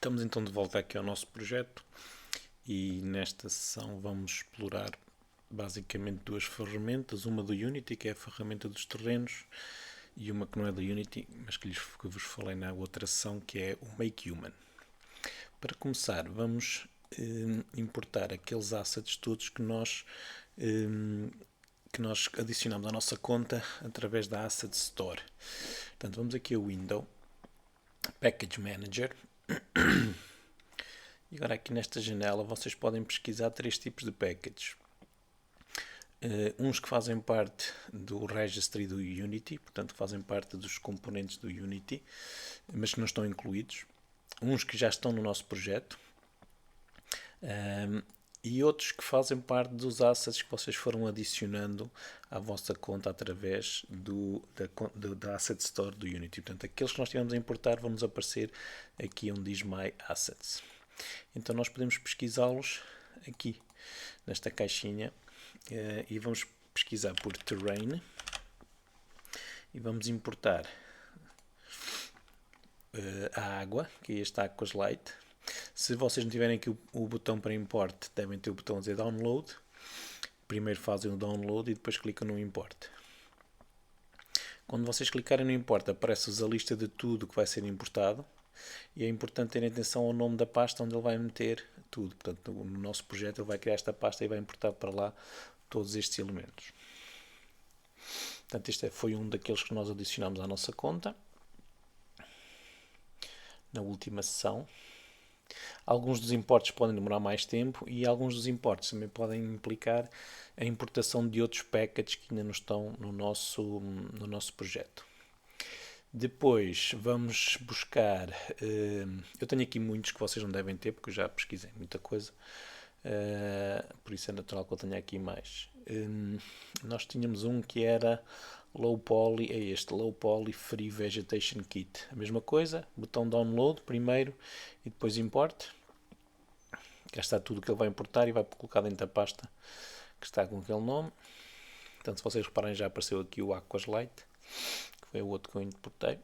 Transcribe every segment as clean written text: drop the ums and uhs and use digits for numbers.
Estamos então de volta aqui ao nosso projeto e nesta sessão vamos explorar basicamente duas ferramentas, uma do Unity, que é a ferramenta dos terrenos, e uma que não é do Unity, mas que vos falei na outra sessão, que é o Make Human. Para começar, vamos importar aqueles assets todos que nós adicionamos à nossa conta através da Asset Store. Portanto, vamos aqui ao Window, Package Manager. E agora aqui nesta janela vocês podem pesquisar três tipos de packages. Uns que fazem parte do registry do Unity, portanto que fazem parte dos componentes do Unity, mas que não estão incluídos. Uns que já estão no nosso projeto. E outros que fazem parte dos assets que vocês foram adicionando à vossa conta através da Asset Store do Unity. Portanto, aqueles que nós tivemos a importar vão nos aparecer aqui onde diz My Assets. Então nós podemos pesquisá-los aqui nesta caixinha e vamos pesquisar por Terrain e vamos importar a água, que é este Aquaslite. Se vocês não tiverem aqui o botão para import, devem ter o botão a dizer Download. Primeiro fazem o download e depois clicam no import. Quando vocês clicarem no import, aparece-vos a lista de tudo que vai ser importado. E é importante terem atenção ao nome da pasta onde ele vai meter tudo. Portanto, no nosso projeto ele vai criar esta pasta e vai importar para lá todos estes elementos. Portanto, este foi um daqueles que nós adicionamos à nossa conta na última sessão. Alguns dos importes podem demorar mais tempo e alguns dos importes também podem implicar a importação de outros packages que ainda não estão no nosso projeto. Depois vamos buscar, eu tenho aqui muitos que vocês não devem ter porque eu já pesquisei muita coisa, por isso é natural que eu tenha aqui mais. Nós tínhamos um que era Low Poly, é este, Low Poly Free Vegetation Kit. A mesma coisa, botão Download primeiro e depois Import. Cá está tudo que ele vai importar e vai colocar dentro da pasta que está com aquele nome. Portanto, se vocês reparem, já apareceu aqui o Aquaslite, que foi o outro que eu importei.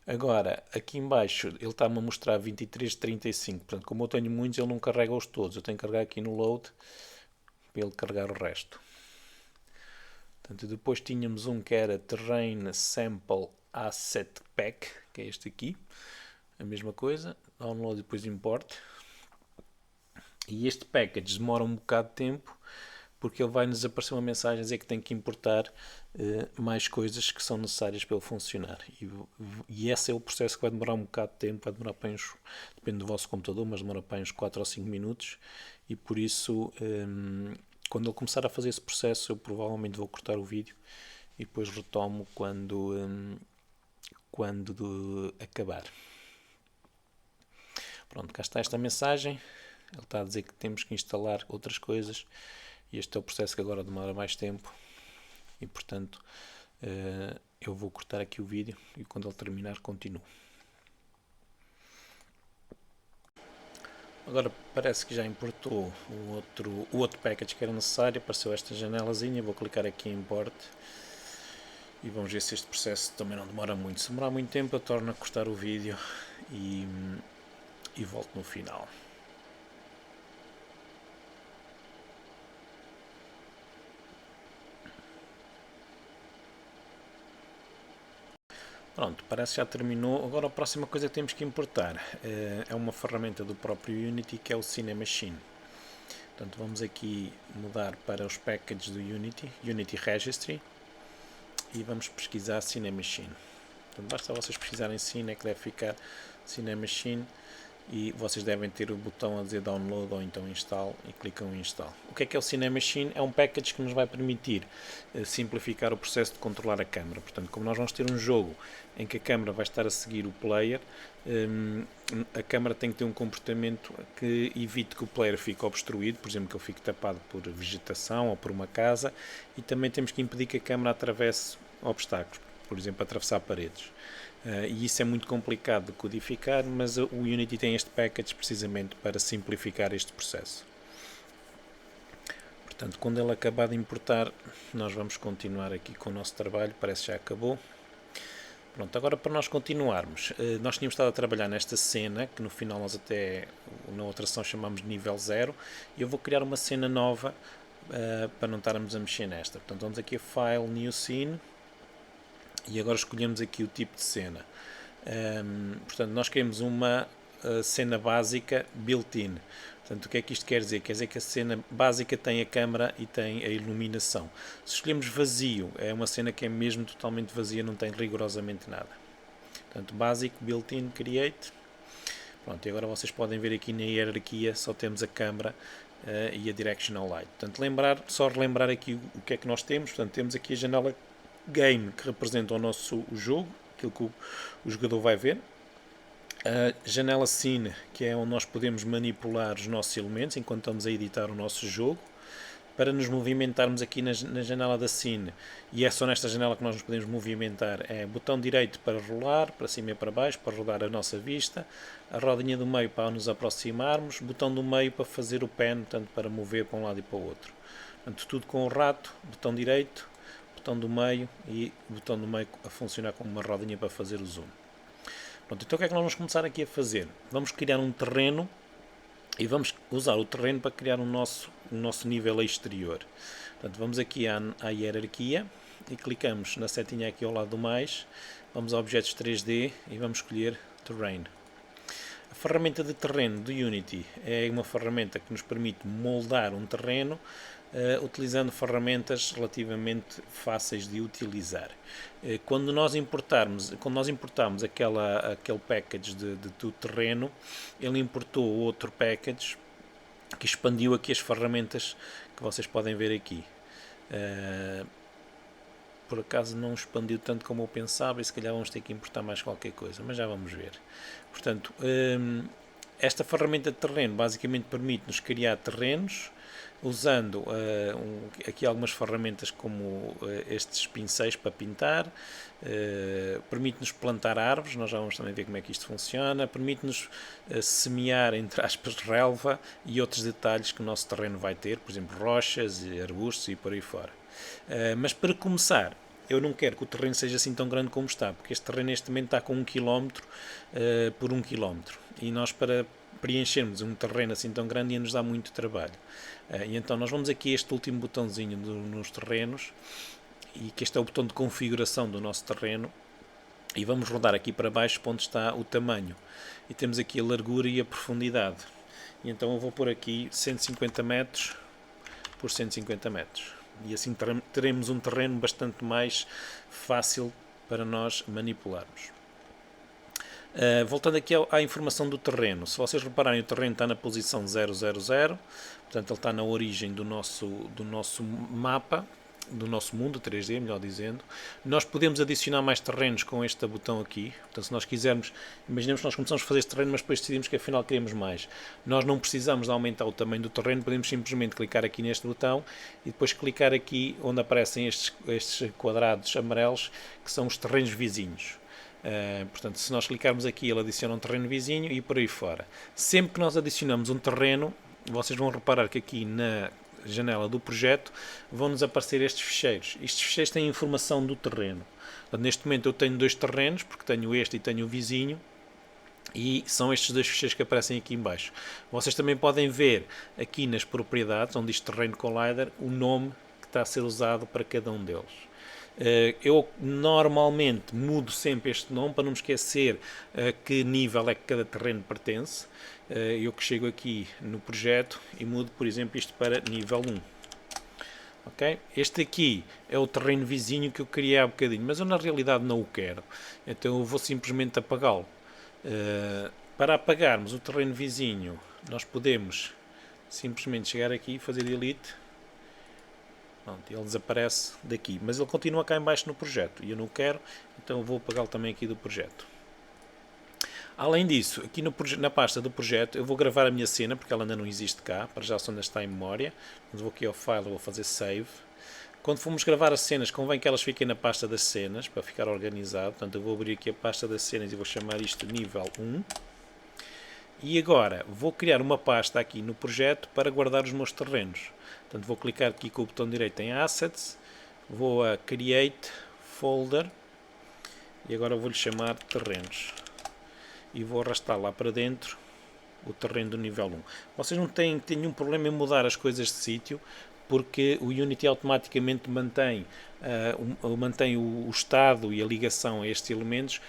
Agora, aqui em baixo, ele está-me a mostrar 23 de 35. Portanto, como eu tenho muitos, ele não carrega-os todos. Eu tenho que carregar aqui no Load para ele carregar o resto. Portanto, depois tínhamos um que era Terrain Sample Asset Pack, que é este aqui. A mesma coisa, download e depois import. E este package demora um bocado de tempo, porque ele vai nos aparecer uma mensagem a dizer que tem que importar mais coisas que são necessárias para ele funcionar. E esse é o processo que vai demorar um bocado de tempo, vai demorar para uns, depende do vosso computador, mas demora para uns 4 ou 5 minutos. E por isso, quando ele começar a fazer esse processo, eu provavelmente vou cortar o vídeo e depois retomo quando acabar. Pronto, cá está esta mensagem. Ele está a dizer que temos que instalar outras coisas e este é o processo que agora demora mais tempo e portanto eu vou cortar aqui o vídeo e quando ele terminar continuo. Agora parece que já importou o outro package que era necessário, apareceu esta janelazinha, vou clicar aqui em Import e vamos ver se este processo também não demora muito. Se demorar muito tempo eu torno a cortar o vídeo e volto no final. Pronto, parece que já terminou. Agora a próxima coisa que temos que importar é uma ferramenta do próprio Unity que é o Cinemachine. Portanto, vamos aqui mudar para os packages do Unity, Unity Registry, e vamos pesquisar Cinemachine. Portanto, basta vocês pesquisarem Cine, que deve ficar Cinemachine, e vocês devem ter o botão a dizer Download ou então Install e clicam em Install. O que é o Cinemachine? É um package que nos vai permitir simplificar o processo de controlar a câmera. Portanto, como nós vamos ter um jogo em que a câmera vai estar a seguir o player, a câmera tem que ter um comportamento que evite que o player fique obstruído, por exemplo, que ele fique tapado por vegetação ou por uma casa, e também temos que impedir que a câmera atravesse obstáculos, por exemplo, atravessar paredes. E isso é muito complicado de codificar, mas o Unity tem este package precisamente para simplificar este processo. Portanto, quando ele acabar de importar, nós vamos continuar aqui com o nosso trabalho, parece que já acabou. Pronto, agora para nós continuarmos, nós tínhamos estado a trabalhar nesta cena, que no final nós até na outra sessão chamamos de nível 0, e eu vou criar uma cena nova para não estarmos a mexer nesta. Portanto, vamos aqui a File, New Scene, e agora escolhemos aqui o tipo de cena. Portanto, nós queremos uma cena básica built-in. Portanto, o que é que isto quer dizer? Quer dizer que a cena básica tem a câmera e tem a iluminação. Se escolhemos vazio, é uma cena que é mesmo totalmente vazia, não tem rigorosamente nada. Portanto, básico, built-in, create. Pronto, e agora vocês podem ver aqui na hierarquia, só temos a câmera e a directional light. Portanto, só relembrar aqui o que é que nós temos. Portanto, temos aqui a janela game, que representa o nosso jogo, aquilo que o jogador vai ver. A janela Scene, que é onde nós podemos manipular os nossos elementos enquanto estamos a editar o nosso jogo. Para nos movimentarmos aqui na janela da Scene, e é só nesta janela que nós nos podemos movimentar, é botão direito para rolar, para cima e para baixo, para rodar a nossa vista, a rodinha do meio para nos aproximarmos, botão do meio para fazer o pen, portanto para mover para um lado e para o outro. Portanto, tudo com o rato, botão direito, botão do meio e o botão do meio a funcionar como uma rodinha para fazer o zoom. Pronto, então o que é que nós vamos começar aqui a fazer? Vamos criar um terreno e vamos usar o terreno para criar o nosso nível exterior. Portanto, vamos aqui à hierarquia e clicamos na setinha aqui ao lado do mais, vamos a objetos 3D e vamos escolher Terrain. A ferramenta de terreno do Unity é uma ferramenta que nos permite moldar um terreno utilizando ferramentas relativamente fáceis de utilizar. Quando nós importarmos aquele package do terreno, ele importou outro package que expandiu aqui as ferramentas que vocês podem ver aqui. Por acaso não expandiu tanto como eu pensava e se calhar vamos ter que importar mais qualquer coisa, mas já vamos ver. Portanto, esta ferramenta de terreno basicamente permite-nos criar terrenos usando aqui algumas ferramentas como estes pincéis para pintar, permite-nos plantar árvores, nós já vamos também ver como é que isto funciona, permite-nos semear, entre aspas, relva e outros detalhes que o nosso terreno vai ter, por exemplo, rochas, arbustos e por aí fora. Mas para começar, eu não quero que o terreno seja assim tão grande como está, porque este terreno neste momento está com 1 km por 1 km e nós para preenchermos um terreno assim tão grande ia nos dar muito trabalho. E então nós vamos aqui a este último botãozinho nos terrenos, e que este é o botão de configuração do nosso terreno, e vamos rodar aqui para baixo onde está o tamanho, e temos aqui a largura e a profundidade, e então eu vou pôr aqui 150 metros por 150 metros, e assim teremos um terreno bastante mais fácil para nós manipularmos. Voltando aqui à informação do terreno, se vocês repararem, o terreno está na posição 000, portanto ele está na origem do nosso mapa, do nosso mundo 3D, melhor dizendo. Nós podemos adicionar mais terrenos com este botão aqui, portanto se nós quisermos, imaginemos que nós começamos a fazer este terreno, mas depois decidimos que afinal queremos mais. Nós não precisamos de aumentar o tamanho do terreno, podemos simplesmente clicar aqui neste botão e depois clicar aqui onde aparecem estes quadrados amarelos, que são os terrenos vizinhos. Portanto, se nós clicarmos aqui, ele adiciona um terreno vizinho e por aí fora. Sempre que nós adicionamos um terreno, vocês vão reparar que aqui na janela do projeto vão-nos aparecer estes ficheiros. Estes ficheiros têm informação do terreno. Portanto, neste momento eu tenho 2 terrenos, porque tenho este e tenho o vizinho, e são estes 2 ficheiros que aparecem aqui em baixo. Vocês também podem ver aqui nas propriedades, onde diz Terrain Collider, o nome que está a ser usado para cada um deles. Eu normalmente mudo sempre este nome para não me esquecer a que nível é que cada terreno pertence. Eu que chego aqui no projeto e mudo, por exemplo, isto para nível 1. Okay? Este aqui é o terreno vizinho que eu criei há bocadinho, mas eu na realidade não o quero, então eu vou simplesmente apagá-lo. Para apagarmos o terreno vizinho, nós podemos simplesmente chegar aqui e fazer delete. Pronto, ele desaparece daqui, mas ele continua cá em baixo no projeto e eu não quero, então eu vou apagá-lo também aqui do projeto. Além disso, aqui na pasta do projeto eu vou gravar a minha cena, porque ela ainda não existe cá, para já só ainda está em memória. Então vou aqui ao file, vou fazer save. Quando formos gravar as cenas, convém que elas fiquem na pasta das cenas, para ficar organizado. Portanto, eu vou abrir aqui a pasta das cenas e vou chamar isto nível 1. E agora vou criar uma pasta aqui no projeto para guardar os meus terrenos. Portanto, vou clicar aqui com o botão direito em Assets, vou a Create Folder e agora vou-lhe chamar terrenos e vou arrastar lá para dentro o terreno do nível 1. Vocês não têm nenhum problema em mudar as coisas de sítio, porque o Unity automaticamente mantém o estado e a ligação a estes elementos,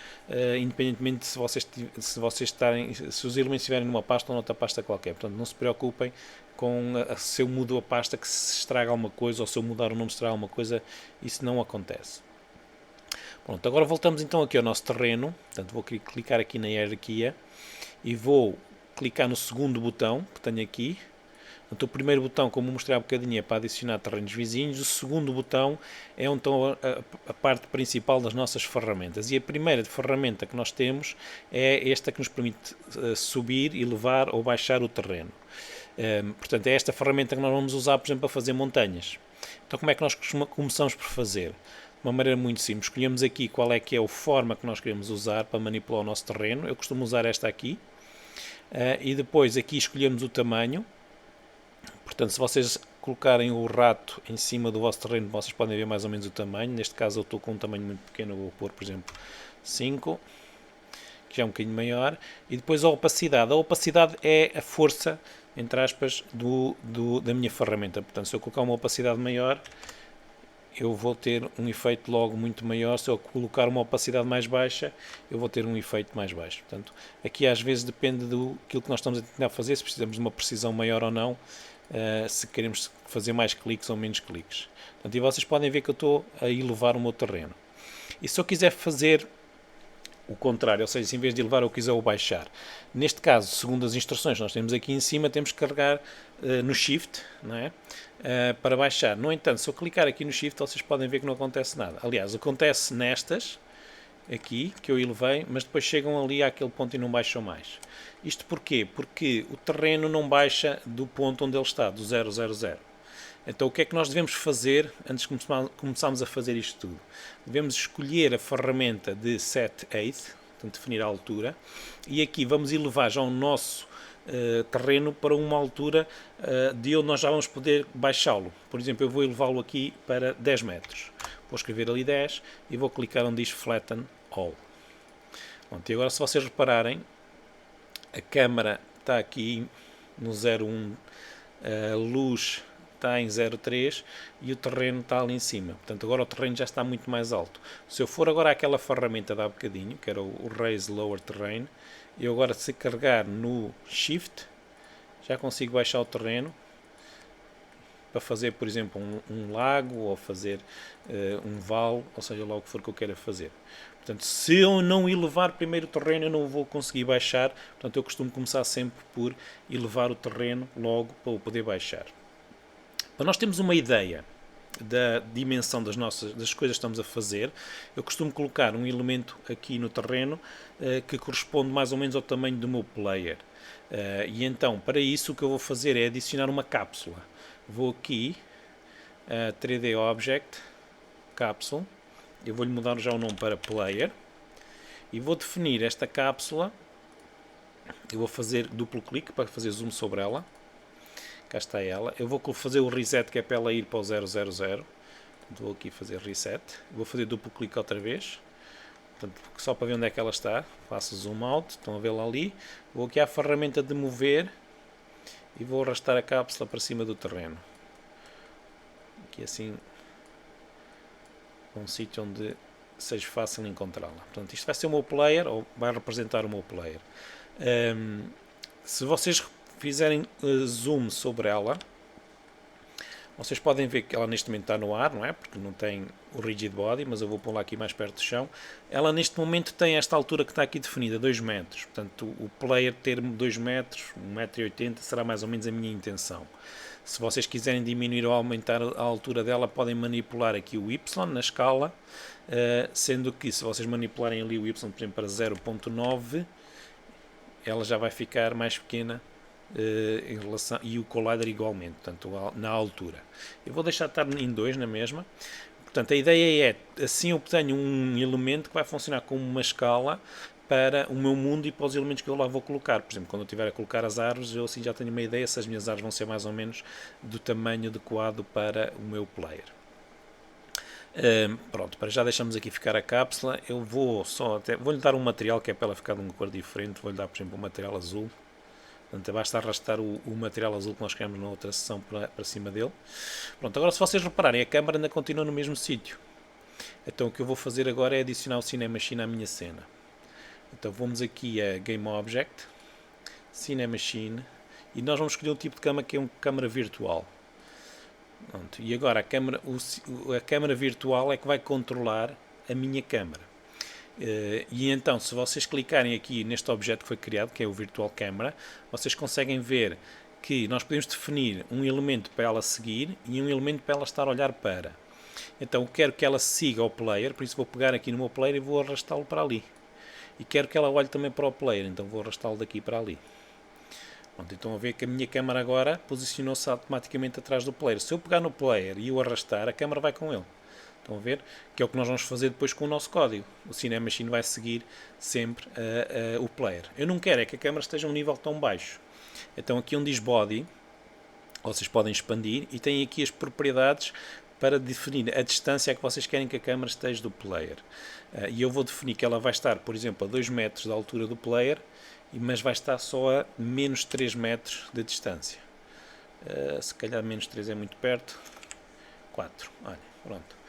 independentemente se os elementos estiverem numa pasta ou noutra pasta qualquer. Portanto, não se preocupem com se eu mudo a pasta que se estraga alguma coisa, ou se eu mudar o nome se estraga alguma coisa, isso não acontece. Pronto, agora voltamos então aqui ao nosso terreno. Portanto, vou clicar aqui na hierarquia e vou clicar no segundo botão que tenho aqui. Então, o primeiro botão, como mostrei há bocadinho, é para adicionar terrenos vizinhos. O segundo botão é então a parte principal das nossas ferramentas. E a primeira ferramenta que nós temos é esta que nos permite subir, elevar ou baixar o terreno. Portanto, é esta ferramenta que nós vamos usar, por exemplo, para fazer montanhas. Então, como é que nós começamos por fazer? De uma maneira muito simples. Escolhemos aqui qual é que é a forma que nós queremos usar para manipular o nosso terreno. Eu costumo usar esta aqui. E depois aqui escolhemos o tamanho. Portanto, se vocês colocarem o rato em cima do vosso terreno, vocês podem ver mais ou menos o tamanho. Neste caso eu estou com um tamanho muito pequeno, vou pôr, por exemplo, 5, que já é um bocadinho maior. E depois a opacidade. A opacidade é a força, entre aspas, da minha ferramenta. Portanto, se eu colocar uma opacidade maior, eu vou ter um efeito logo muito maior. Se eu colocar uma opacidade mais baixa, eu vou ter um efeito mais baixo. Portanto, aqui às vezes depende daquilo que nós estamos a tentar fazer, se precisamos de uma precisão maior ou não, se queremos fazer mais cliques ou menos cliques. Portanto, e vocês podem ver que eu estou a elevar o meu terreno. E se eu quiser fazer o contrário, ou seja, se em vez de elevar eu quiser o baixar, neste caso, segundo as instruções que nós temos aqui em cima, temos que carregar no Shift, não é? Para baixar. No entanto, se eu clicar aqui no Shift, vocês podem ver que não acontece nada. Aliás, acontece nestas aqui, que eu elevei, mas depois chegam ali àquele ponto e não baixam mais. Isto porquê? Porque o terreno não baixa do ponto onde ele está, do 000. Então o que é que nós devemos fazer antes de começarmos a fazer isto tudo? Devemos escolher a ferramenta de Set Height, portanto definir a altura, e aqui vamos elevar já o nosso terreno para uma altura de onde nós já vamos poder baixá-lo. Por exemplo, eu vou elevá-lo aqui para 10 metros. Vou escrever ali 10 e vou clicar onde diz Flatten All. Pronto, e agora se vocês repararem, a câmera está aqui no 0,1, a luz está em 0,3 e o terreno está ali em cima. Portanto, agora o terreno já está muito mais alto. Se eu for agora àquela ferramenta de há bocadinho, que era o Raise Lower Terrain, eu agora se carregar no Shift, já consigo baixar o terreno para fazer, por exemplo, um lago ou fazer um vale, ou seja, lá o que for que eu queira fazer. Portanto, se eu não elevar primeiro o terreno, eu não vou conseguir baixar. Portanto, eu costumo começar sempre por elevar o terreno logo para eu poder baixar. Para nós termos uma ideia da dimensão das coisas que estamos a fazer, eu costumo colocar um elemento aqui no terreno que corresponde mais ou menos ao tamanho do meu player. E então, para isso, o que eu vou fazer é adicionar uma cápsula. Vou aqui, 3D Object, Capsule, eu vou-lhe mudar já o nome para Player, e vou definir esta cápsula, eu vou fazer duplo clique para fazer zoom sobre ela, cá está ela, eu vou fazer o reset que é para ela ir para o 000, vou aqui fazer reset, vou fazer duplo clique outra vez, portanto, só para ver onde é que ela está, faço zoom out, estão a vê-la ali, vou aqui à ferramenta de mover, e vou arrastar a cápsula para cima do terreno, aqui assim, um sítio onde seja fácil encontrá-la. Portanto, isto vai ser o meu player, ou vai representar o meu player. Se vocês fizerem zoom sobre ela, vocês podem ver que ela neste momento está no ar, não é? Porque não tem o rigid body, mas eu vou pô-la aqui mais perto do chão. Ela neste momento tem esta altura que está aqui definida, 2 metros. Portanto, o player ter 2 metros, 1,80 m, será mais ou menos a minha intenção. Se vocês quiserem diminuir ou aumentar a altura dela, podem manipular aqui o Y na escala, sendo que se vocês manipularem ali o Y, por exemplo, para 0,9, ela já vai ficar mais pequena em relação, e o collider igualmente, portanto, na altura. Eu vou deixar de estar em 2 na mesma. Portanto, a ideia é, assim eu obtenho um elemento que vai funcionar como uma escala para o meu mundo e para os elementos que eu lá vou colocar. Por exemplo, quando eu estiver a colocar as árvores, eu assim já tenho uma ideia se as minhas árvores vão ser mais ou menos do tamanho adequado para o meu player. Pronto, para já deixamos aqui ficar a cápsula. Eu vou-lhe dar um material que é para ela ficar de uma cor diferente. Vou-lhe dar, por exemplo, um material azul. Portanto, basta arrastar o material azul que nós criamos na outra sessão para cima dele. Pronto, agora se vocês repararem, a câmera ainda continua no mesmo sítio. Então o que eu vou fazer agora é adicionar o Cinemachine à minha cena. Então vamos aqui a Game Object, Cinemachine, e nós vamos escolher um tipo de câmera que é uma câmera virtual. Pronto, e agora a câmera virtual é que vai controlar a minha câmera. E então, se vocês clicarem aqui neste objeto que foi criado, que é o Virtual Camera, vocês conseguem ver que nós podemos definir um elemento para ela seguir e um elemento para ela estar a olhar para. Então, quero que ela siga o player, por isso vou pegar aqui no meu player e vou arrastá-lo para ali. E quero que ela olhe também para o player, então vou arrastá-lo daqui para ali. Pronto, então a ver que a minha câmera agora posicionou-se automaticamente atrás do player. Se eu pegar no player e o arrastar, a câmera vai com ele. Estão a ver? Que é o que nós vamos fazer depois com o nosso código. O Cinemachine vai seguir sempre o player. Eu não quero é que a câmera esteja a um nível tão baixo. Então aqui onde diz Body, vocês podem expandir e têm aqui as propriedades para definir a distância a que vocês querem que a câmera esteja do player. E eu vou definir que ela vai estar, por exemplo, a 2 metros da altura do player, mas vai estar só a menos 3 metros de distância. Se calhar menos 3 é muito perto. 4, olha, pronto.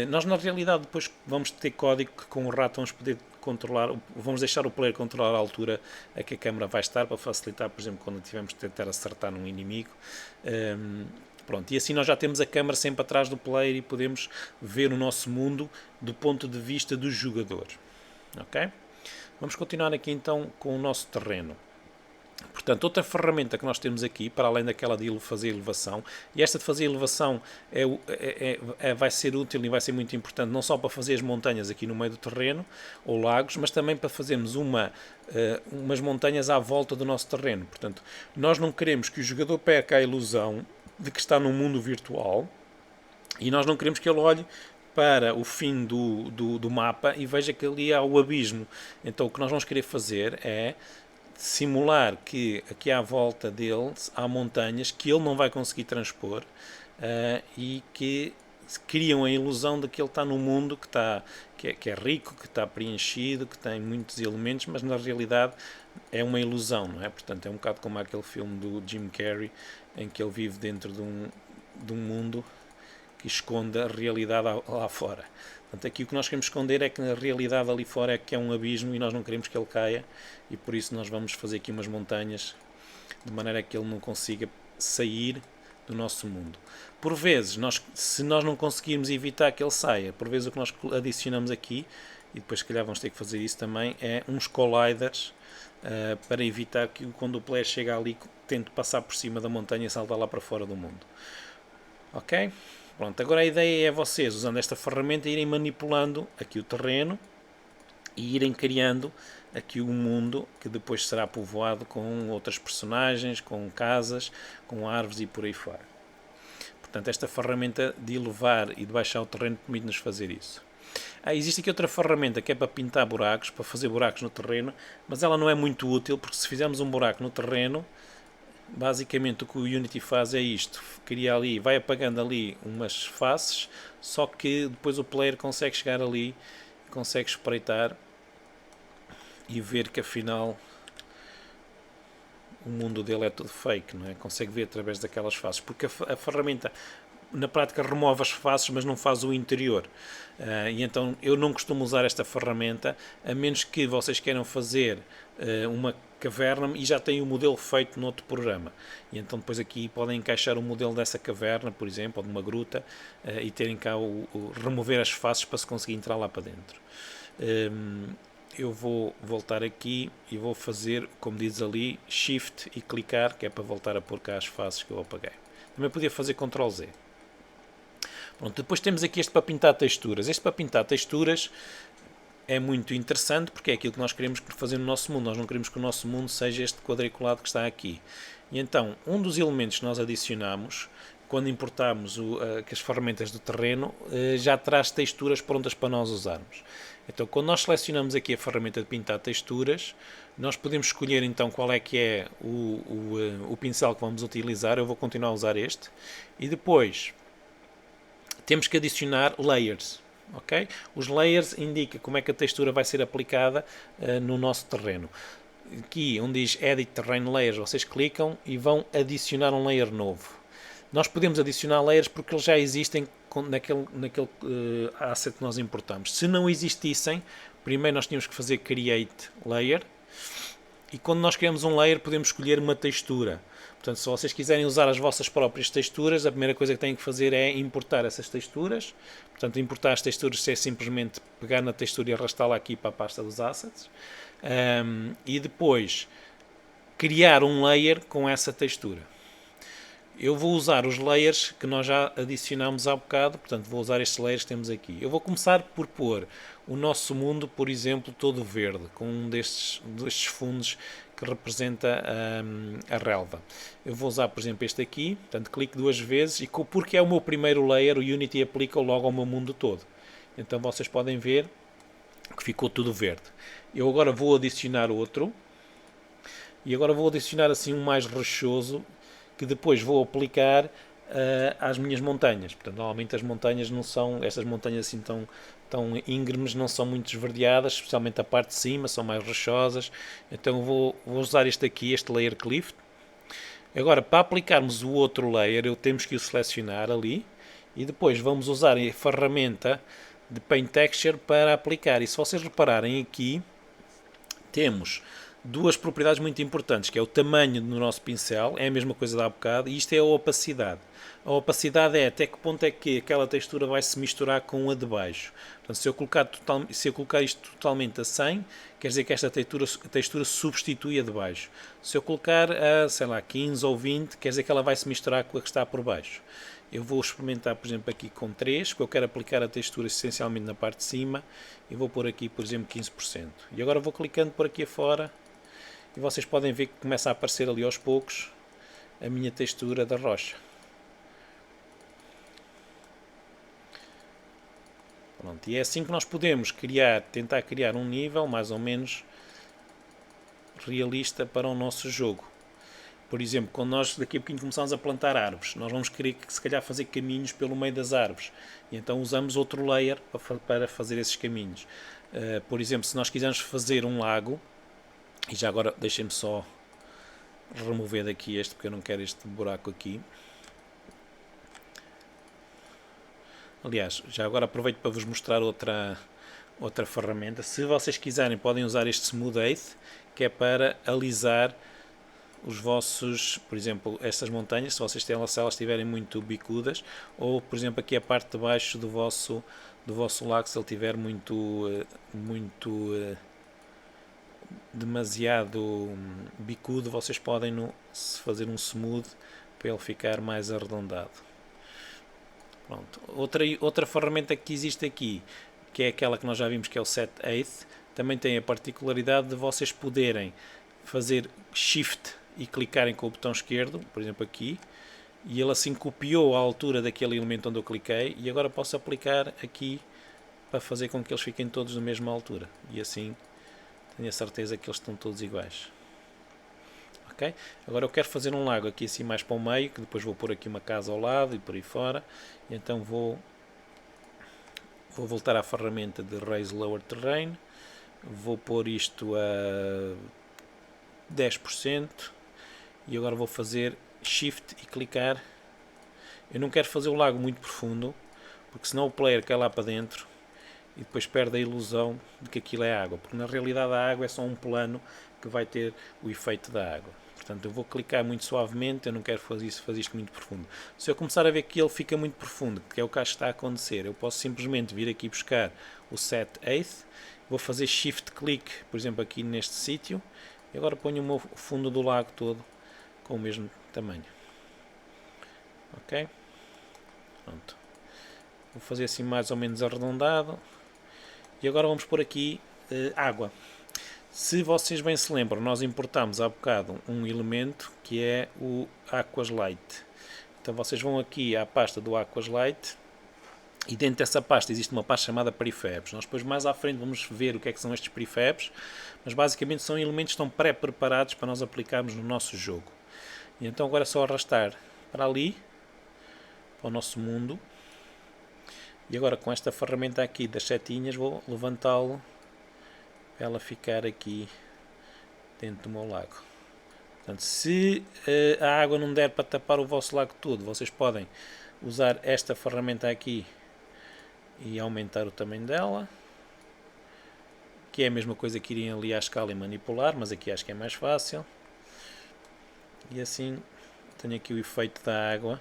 Nós na realidade depois vamos ter código que com o rato vamos poder controlar, vamos deixar o player controlar a altura a que a câmera vai estar para facilitar, por exemplo, quando tivermos de tentar acertar num inimigo. Pronto, e assim nós já temos a câmera sempre atrás do player e podemos ver o nosso mundo do ponto de vista do jogador. Ok? Vamos continuar aqui então com o nosso terreno. Portanto, outra ferramenta que nós temos aqui, para além daquela de fazer elevação, e esta de fazer elevação vai ser útil e vai ser muito importante, não só para fazer as montanhas aqui no meio do terreno, ou lagos, mas também para fazermos umas montanhas à volta do nosso terreno. Portanto, nós não queremos que o jogador perca a ilusão de que está num mundo virtual, e nós não queremos que ele olhe para o fim do mapa e veja que ali há o abismo. Então, o que nós vamos querer fazer é simular que aqui à volta dele há montanhas que ele não vai conseguir transpor e que criam a ilusão de que ele está num mundo que é rico, que está preenchido, que tem muitos elementos, mas na realidade é uma ilusão, não é? Portanto, é um bocado como aquele filme do Jim Carrey em que ele vive dentro de um mundo que esconde a realidade lá fora. Portanto, aqui o que nós queremos esconder é que na realidade ali fora é que é um abismo e nós não queremos que ele caia, e por isso nós vamos fazer aqui umas montanhas de maneira que ele não consiga sair do nosso mundo. Por vezes, se nós não conseguirmos evitar que ele saia, por vezes o que nós adicionamos aqui, e depois se calhar vamos ter que fazer isso também, é uns colliders para evitar que quando o player chega ali tente passar por cima da montanha e saltar lá para fora do mundo. Ok? Pronto, agora a ideia é vocês, usando esta ferramenta, irem manipulando aqui o terreno e irem criando aqui um mundo que depois será povoado com outras personagens, com casas, com árvores e por aí fora. Portanto, esta ferramenta de elevar e de baixar o terreno permite-nos fazer isso. Existe aqui outra ferramenta que é para pintar buracos, para fazer buracos no terreno, mas ela não é muito útil, porque se fizermos um buraco no terreno, basicamente o que o Unity faz é isto, cria ali, vai apagando ali umas faces, só que depois o player consegue chegar ali, consegue espreitar e ver que afinal o mundo dele é tudo fake, não é? Consegue ver através daquelas faces, porque a ferramenta na prática remove as faces, mas não faz o interior. E então eu não costumo usar esta ferramenta, a menos que vocês queiram fazer uma caverna e já têm o modelo feito noutro programa. E então depois aqui podem encaixar o modelo dessa caverna, por exemplo, ou de uma gruta, e terem cá remover as faces para se conseguir entrar lá para dentro. Eu vou voltar aqui e vou fazer, como diz ali, Shift e clicar, que é para voltar a pôr cá as faces que eu apaguei. Também podia fazer Ctrl Z. Pronto, depois temos aqui este para pintar texturas. Este para pintar texturas é muito interessante porque é aquilo que nós queremos fazer no nosso mundo. Nós não queremos que o nosso mundo seja este quadriculado que está aqui. E então, um dos elementos que nós adicionamos, quando importamos as ferramentas do terreno, já traz texturas prontas para nós usarmos. Então, quando nós selecionamos aqui a ferramenta de pintar texturas, nós podemos escolher então qual é que é o pincel que vamos utilizar. Eu vou continuar a usar este. E depois temos que adicionar layers. Okay? Os layers indicam como é que a textura vai ser aplicada no nosso terreno. Aqui onde diz Edit Terrain Layers, vocês clicam e vão adicionar um layer novo. Nós podemos adicionar layers porque eles já existem naquele asset que nós importamos. Se não existissem, primeiro nós tínhamos que fazer Create Layer, e quando nós criamos um layer podemos escolher uma textura. Portanto, se vocês quiserem usar as vossas próprias texturas, a primeira coisa que têm que fazer é importar essas texturas. Portanto, importar as texturas é simplesmente pegar na textura e arrastá-la aqui para a pasta dos assets. E depois criar um layer com essa textura. Eu vou usar os layers que nós já adicionamos há bocado, portanto vou usar estes layers que temos aqui. Eu vou começar por pôr o nosso mundo, por exemplo, todo verde, com um destes fundos que representa a relva. Eu vou usar, por exemplo, este aqui, portanto clico 2 vezes e porque é o meu primeiro layer, o Unity aplica logo ao meu mundo todo. Então vocês podem ver que ficou tudo verde. Eu agora vou adicionar outro, e agora vou adicionar assim um mais rochoso, que depois vou aplicar às minhas montanhas. Portanto, normalmente as montanhas não são, estas montanhas assim tão íngremes, não são muito esverdeadas, especialmente a parte de cima, são mais rochosas. Então vou usar este aqui, este Layer Cliff. Agora, para aplicarmos o outro layer, temos que o selecionar ali, e depois vamos usar a ferramenta de Paint Texture para aplicar. E se vocês repararem aqui, temos duas propriedades muito importantes, que é o tamanho do nosso pincel, é a mesma coisa da há bocado, e isto é a opacidade. A opacidade é até que ponto é que aquela textura vai se misturar com a de baixo. Portanto, se eu colocar isto totalmente a 100, quer dizer que esta textura substitui a de baixo. Se eu colocar a, sei lá, 15 ou 20, quer dizer que ela vai se misturar com a que está por baixo. Eu vou experimentar, por exemplo, aqui com 3, porque eu quero aplicar a textura essencialmente na parte de cima, e vou pôr aqui, por exemplo, 15%. E agora vou clicando por aqui afora, e vocês podem ver que começa a aparecer ali aos poucos a minha textura da rocha. Pronto, e é assim que nós podemos tentar criar um nível mais ou menos realista para o nosso jogo. Por exemplo, quando nós daqui a pouquinho começamos a plantar árvores, nós vamos querer se calhar fazer caminhos pelo meio das árvores. E então usamos outro layer para fazer esses caminhos. Por exemplo, se nós quisermos fazer um lago, e já agora deixem-me só remover daqui este, porque eu não quero este buraco aqui. Aliás, já agora aproveito para vos mostrar outra ferramenta. Se vocês quiserem, podem usar este Smooth Eighth, que é para alisar os vossos, por exemplo, estas montanhas, se vocês têm, se elas estiverem muito bicudas, ou por exemplo aqui a parte de baixo do vosso lago, se ele estiver demasiado bicudo, vocês podem fazer um smooth para ele ficar mais arredondado. Pronto. Outra ferramenta que existe aqui, que é aquela que nós já vimos, que é o Set Eighth, também tem a particularidade de vocês poderem fazer Shift e clicarem com o botão esquerdo, por exemplo aqui, e ele assim copiou a altura daquele elemento onde eu cliquei, e agora posso aplicar aqui para fazer com que eles fiquem todos na mesma altura, e assim tenho a certeza que eles estão todos iguais. Ok? Agora eu quero fazer um lago aqui assim mais para o meio, que depois vou pôr aqui uma casa ao lado e por aí fora, e então vou voltar à ferramenta de Raise Lower Terrain, vou pôr isto a 10%, e agora vou fazer Shift e clicar. Eu não quero fazer o lago muito profundo, porque senão o player cai lá para dentro e depois perde a ilusão de que aquilo é água, porque na realidade a água é só um plano que vai ter o efeito da água. Portanto, eu vou clicar muito suavemente, eu não quero fazer isto muito profundo. Se eu começar a ver que ele fica muito profundo, que é o que acho que está a acontecer, eu posso simplesmente vir aqui buscar o Set Eighth, vou fazer Shift Click, por exemplo, aqui neste sítio, e agora ponho o meu fundo do lago todo com o mesmo tamanho. Ok? Pronto. Vou fazer assim mais ou menos arredondado. E agora vamos pôr aqui água. Se vocês bem se lembram, nós importamos há bocado um elemento que é o Aquas Light. Então vocês vão aqui à pasta do Aquas Light, e dentro dessa pasta existe uma pasta chamada Prefabs. Nós depois mais à frente vamos ver o que é que são estes Prefabs, mas basicamente são elementos que estão pré-preparados para nós aplicarmos no nosso jogo. E então agora é só arrastar para ali, para o nosso mundo, E agora com esta ferramenta aqui das setinhas vou levantá-lo para ela ficar aqui dentro do meu lago. Portanto, se a água não der para tapar o vosso lago todo, vocês podem usar esta ferramenta aqui e aumentar o tamanho dela, que é a mesma coisa que irem ali à escala e manipular, mas aqui acho que é mais fácil. E assim tenho aqui o efeito da água.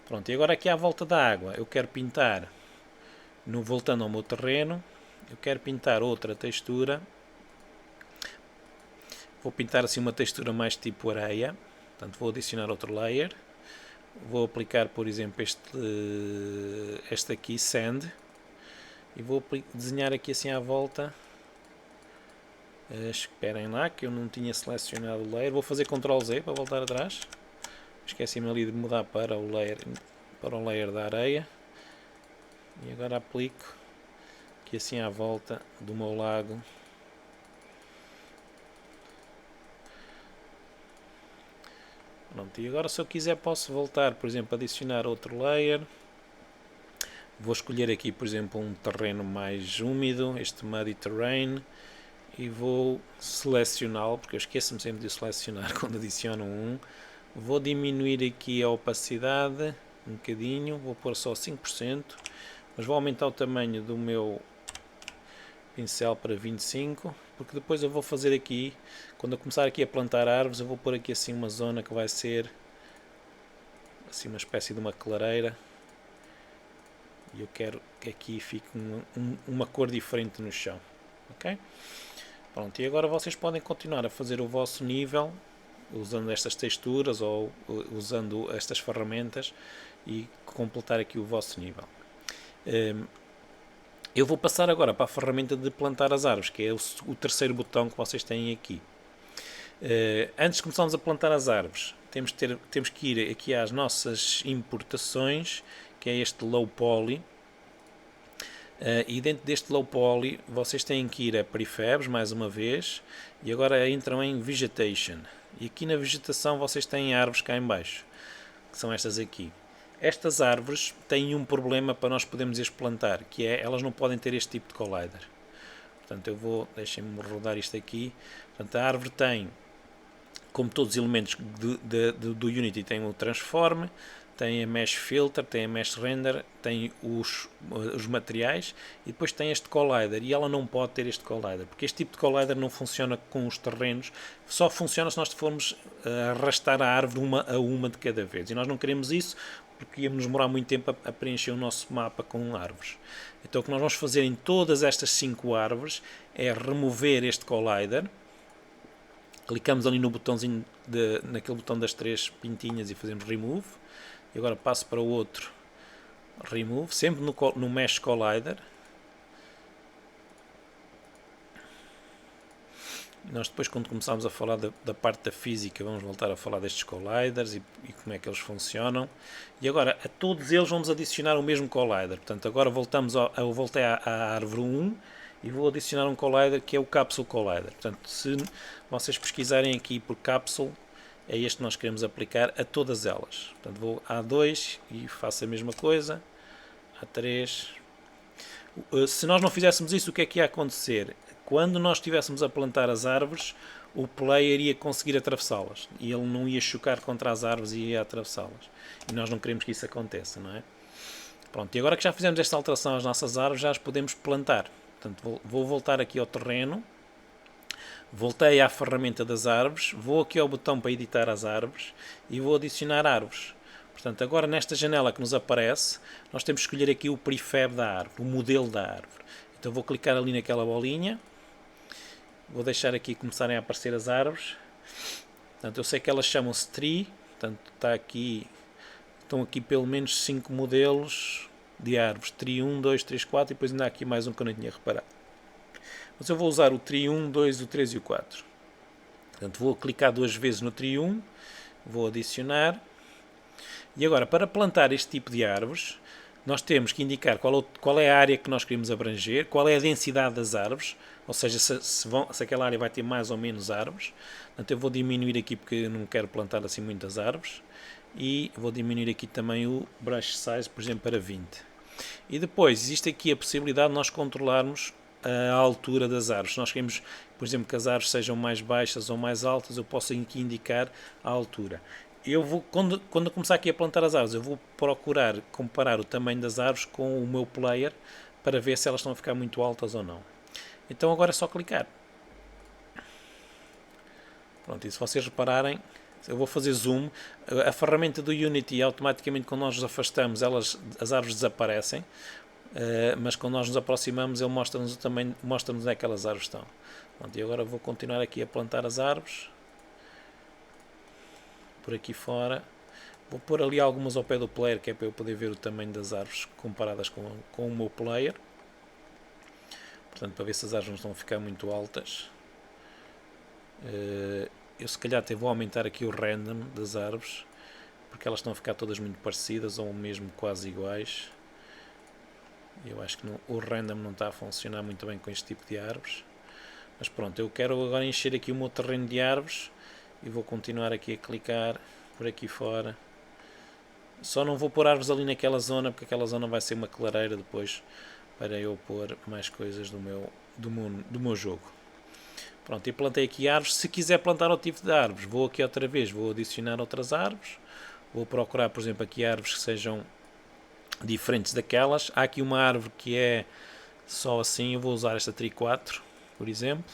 Pronto, e agora aqui à volta da água eu quero pintar, voltando ao meu terreno, eu quero pintar outra textura. Vou pintar assim uma textura mais tipo areia, portanto vou adicionar outro layer. Vou aplicar, por exemplo, este aqui, Sand, e vou desenhar aqui assim à volta. Esperem lá que eu não tinha selecionado o layer. Vou fazer Ctrl Z para voltar atrás. Esqueci-me ali de mudar para o layer da areia. E agora aplico aqui assim à volta do meu lago. Pronto, e agora se eu quiser posso voltar, por exemplo, adicionar outro layer. Vou escolher aqui, por exemplo, um terreno mais úmido, este Muddy Terrain, e vou selecioná-lo, porque eu esqueço-me sempre de o selecionar quando adiciono um. Vou diminuir aqui a opacidade um bocadinho, vou pôr só 5%, mas vou aumentar o tamanho do meu pincel para 25%, porque depois eu vou fazer aqui, quando eu começar aqui a plantar árvores, eu vou pôr aqui assim uma zona que vai ser assim uma espécie de uma clareira, e eu quero que aqui fique uma cor diferente no chão, ok? Pronto, e agora vocês podem continuar a fazer o vosso nível usando estas texturas ou usando estas ferramentas e completar aqui o vosso nível. Eu vou passar agora para a ferramenta de plantar as árvores, que é o terceiro botão que vocês têm aqui. Antes de começarmos a plantar as árvores, temos que ir aqui às nossas importações, que é este Low Poly. E dentro deste Low Poly vocês têm que ir a Prefabs mais uma vez e agora entram em Vegetation. E aqui na vegetação vocês têm árvores cá em baixo, que são estas aqui. Estas árvores têm um problema para nós podermos as plantar, que é elas não podem ter este tipo de collider. Portanto, deixem-me rodar isto aqui. Portanto, a árvore tem, como todos os elementos do Unity, tem o Transform, tem a Mesh Filter, tem a Mesh Render, tem os materiais e depois tem este Collider, e ela não pode ter este Collider, porque este tipo de Collider não funciona com os terrenos, só funciona se nós formos arrastar a árvore uma a uma de cada vez, e nós não queremos isso porque íamos demorar muito tempo a preencher o nosso mapa com árvores. Então o que nós vamos fazer em todas estas 5 árvores é remover este Collider. Clicamos ali no botãozinho, naquele botão das 3 pintinhas e fazemos Remove. E agora passo para o outro Remove, sempre no Mesh Collider. E nós depois, quando começarmos a falar da parte da física, vamos voltar a falar destes Colliders e como é que eles funcionam. E agora, a todos eles vamos adicionar o mesmo Collider. Portanto, agora eu voltei à árvore 1 e vou adicionar um Collider que é o Capsule Collider. Portanto, se vocês pesquisarem aqui por Capsule, é este que nós queremos aplicar a todas elas. Portanto, vou a A2 e faço a mesma coisa. A3. Se nós não fizéssemos isso, o que é que ia acontecer? Quando nós estivéssemos a plantar as árvores, o player ia conseguir atravessá-las. E ele não ia chocar contra as árvores e ia atravessá-las. E nós não queremos que isso aconteça, não é? Pronto, e agora que já fizemos esta alteração às nossas árvores, já as podemos plantar. Portanto, vou voltar aqui ao terreno. Voltei à ferramenta das árvores, vou aqui ao botão para editar as árvores e vou adicionar árvores. Portanto, agora nesta janela que nos aparece, nós temos que escolher aqui o prefab da árvore, o modelo da árvore. Então vou clicar ali naquela bolinha, vou deixar aqui começarem a aparecer as árvores. Portanto, eu sei que elas chamam-se Tree, portanto estão aqui pelo menos 5 modelos de árvores, Tree 1, 2, 3, 4 e depois ainda há aqui mais um que eu não tinha reparado. Mas eu vou usar o Tree 1, 2, o 3 e o 4. Portanto, vou clicar 2 vezes no Tree 1, vou adicionar. E agora, para plantar este tipo de árvores, nós temos que indicar qual é a área que nós queremos abranger, qual é a densidade das árvores, ou seja, se aquela área vai ter mais ou menos árvores. Portanto, eu vou diminuir aqui porque eu não quero plantar assim muitas árvores. E vou diminuir aqui também o brush size, por exemplo, para 20. E depois existe aqui a possibilidade de nós controlarmos a altura das árvores. Se nós queremos, por exemplo, que as árvores sejam mais baixas ou mais altas, eu posso aqui indicar a altura. Eu vou, quando eu começar aqui a plantar as árvores, eu vou procurar comparar o tamanho das árvores com o meu player para ver se elas estão a ficar muito altas ou não. Então agora é só clicar. Pronto, e se vocês repararem, eu vou fazer zoom. A ferramenta do Unity, automaticamente quando nós nos afastamos, as árvores desaparecem. Mas quando nós nos aproximamos, ele mostra-nos também, mostra-nos onde é que aquelas árvores estão. Pronto, e agora vou continuar aqui a plantar as árvores. Por aqui fora. Vou pôr ali algumas ao pé do player, que é para eu poder ver o tamanho das árvores comparadas com o meu player. Portanto, para ver se as árvores não estão a ficar muito altas. Eu se calhar até vou aumentar aqui o random das árvores, porque elas estão a ficar todas muito parecidas ou mesmo quase iguais. Eu acho que o random não está a funcionar muito bem com este tipo de árvores. Mas pronto, eu quero agora encher aqui o meu terreno de árvores e vou continuar aqui a clicar por aqui fora. Só não vou pôr árvores ali naquela zona, porque aquela zona vai ser uma clareira depois para eu pôr mais coisas do meu jogo. Pronto, e plantei aqui árvores. Se quiser plantar outro tipo de árvores, vou aqui outra vez, vou adicionar outras árvores. Vou procurar, por exemplo, aqui árvores que sejam diferentes daquelas. Há aqui uma árvore que é só assim, eu vou usar esta Tree 4, por exemplo.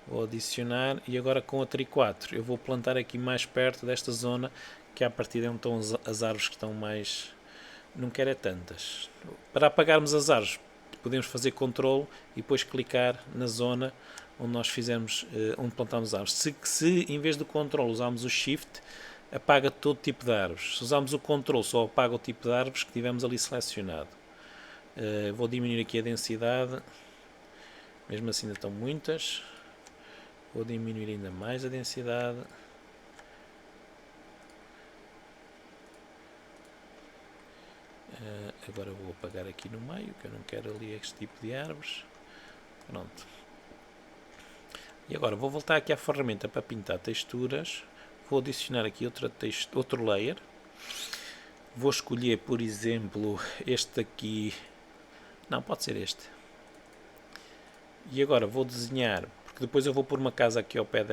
Vou adicionar e agora com a Tree 4 eu vou plantar aqui mais perto desta zona, que à partida é onde estão as árvores que estão mais... Não quero é tantas. Para apagarmos as árvores, podemos fazer Ctrl e depois clicar na zona onde nós fizemos, onde plantamos árvores. Se em vez do Ctrl usarmos o Shift, apaga todo tipo de árvores. Se usarmos o Ctrl, só apaga o tipo de árvores que tivemos ali selecionado. Vou diminuir aqui a densidade. Mesmo assim ainda estão muitas. Vou diminuir ainda mais a densidade. Agora vou apagar aqui no meio, que eu não quero ali este tipo de árvores. Pronto. E agora vou voltar aqui à ferramenta para pintar texturas. Vou adicionar aqui outro layer. Vou escolher, por exemplo, este aqui. Não, pode ser este. E agora vou desenhar, porque depois eu vou pôr uma casa aqui ao pé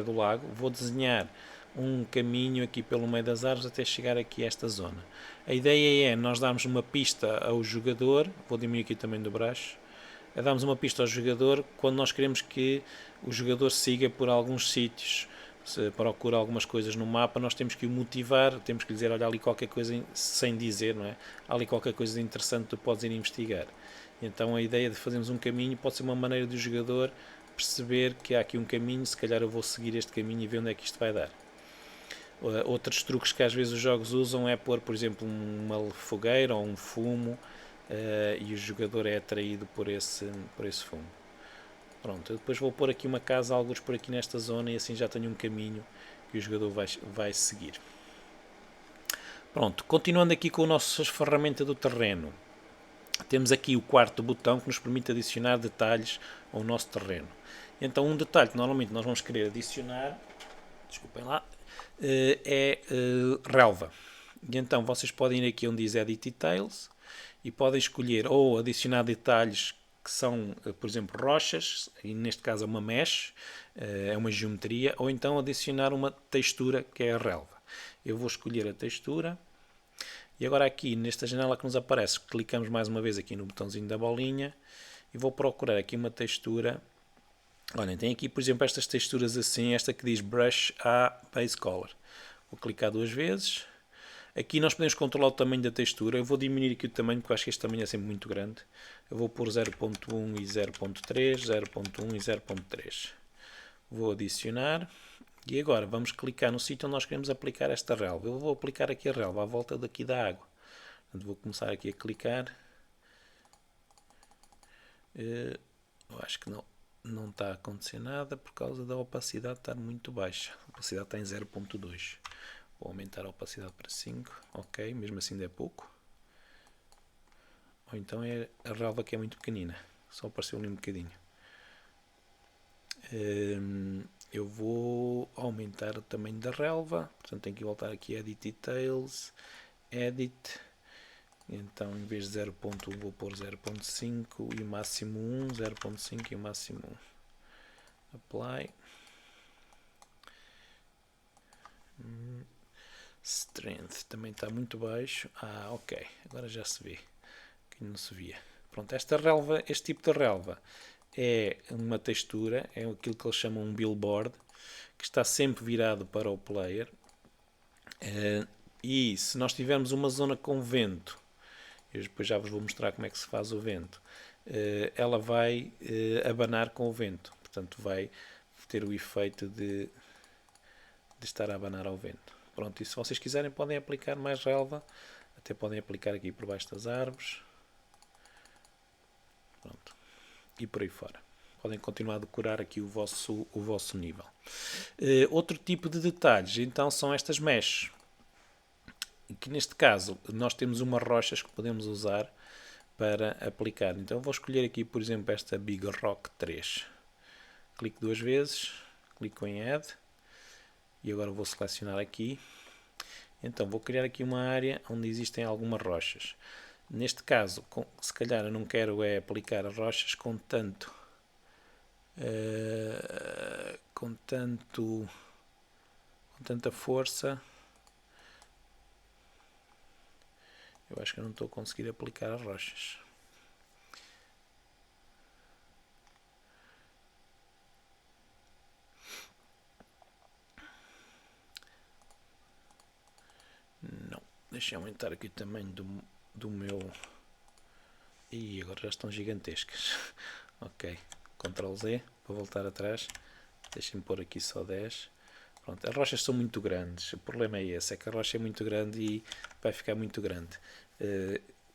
do lago. Vou desenhar um caminho aqui pelo meio das árvores até chegar aqui a esta zona. A ideia é nós darmos uma pista ao jogador. Vou diminuir aqui também do brush. É darmos uma pista ao jogador quando nós queremos que o jogador siga por alguns sítios. Se procura algumas coisas no mapa, nós temos que o motivar, temos que lhe dizer, olha ali qualquer coisa, sem dizer, não é? Há ali qualquer coisa interessante que tu podes ir investigar. Então a ideia de fazermos um caminho pode ser uma maneira do jogador perceber que há aqui um caminho, se calhar eu vou seguir este caminho e ver onde é que isto vai dar. Outros truques que às vezes os jogos usam é pôr, por exemplo, uma fogueira ou um fumo, e o jogador é atraído por esse fumo. Pronto, eu depois vou pôr aqui uma casa, alguns por aqui nesta zona, e assim já tenho um caminho que o jogador vai seguir. Pronto, continuando aqui com a nossa ferramenta do terreno. Temos aqui o quarto botão que nos permite adicionar detalhes ao nosso terreno. Então um detalhe que normalmente nós vamos querer adicionar, desculpem lá, é relva. E então vocês podem ir aqui onde diz Edit Details e podem escolher ou adicionar detalhes que são, por exemplo, rochas, e neste caso é uma mesh, é uma geometria, ou então adicionar uma textura que é a relva. Eu vou escolher a textura. E agora aqui nesta janela que nos aparece, clicamos mais uma vez aqui no botãozinho da bolinha e vou procurar aqui uma textura. Olhem, tem aqui por exemplo estas texturas assim, esta que diz Brush A Base Color. Vou clicar duas vezes. Aqui nós podemos controlar o tamanho da textura. Eu vou diminuir aqui o tamanho porque eu acho que este tamanho é sempre muito grande. Eu vou pôr 0.1 e 0.3, 0.1 e 0.3. Vou adicionar. E agora vamos clicar no sítio onde nós queremos aplicar esta relva. Eu vou aplicar aqui a relva à volta daqui da água. Portanto, vou começar aqui a clicar. Eu acho que não está a acontecer nada por causa da opacidade estar muito baixa. A opacidade está em 0.2. Vou aumentar a opacidade para 5. Ok, mesmo assim ainda é pouco. Ou então é a relva que é muito pequenina. Só apareceu ali um bocadinho. Eu vou aumentar o tamanho da relva. Portanto tenho que voltar aqui a Edit Details. Edit. Então em vez de 0.1 vou pôr 0.5 e o máximo 1, 0.5 e o máximo 1. Apply. Strength também está muito baixo. Ok, agora já se vê, que não se via. Pronto, esta relva, este tipo de relva é uma textura, é aquilo que eles chamam um billboard, que está sempre virado para o player. E se nós tivermos uma zona com vento, eu depois já vos vou mostrar como é que se faz o vento, ela vai abanar com o vento, portanto vai ter o efeito de estar a abanar ao vento. Pronto, e se vocês quiserem podem aplicar mais relva, até podem aplicar aqui por baixo das árvores. Pronto. E por aí fora. Podem continuar a decorar aqui o vosso nível. Outro tipo de detalhes, então, são estas meshes. Que neste caso, nós temos umas rochas que podemos usar para aplicar. Então, vou escolher aqui, por exemplo, esta Big Rock 3. Clico duas vezes, clico em Add. E agora vou selecionar aqui. Então, vou criar aqui uma área onde existem algumas rochas. Neste caso, se calhar eu não quero é aplicar as rochas com tanta força. Eu acho que eu não estou a conseguir aplicar as rochas. Não. Deixa eu aumentar aqui o tamanho do meu... E agora já estão gigantescas. Ok. Ctrl Z para voltar atrás. Deixem-me pôr aqui só 10. Pronto, as rochas são muito grandes. O problema é esse, é que a rocha é muito grande e vai ficar muito grande.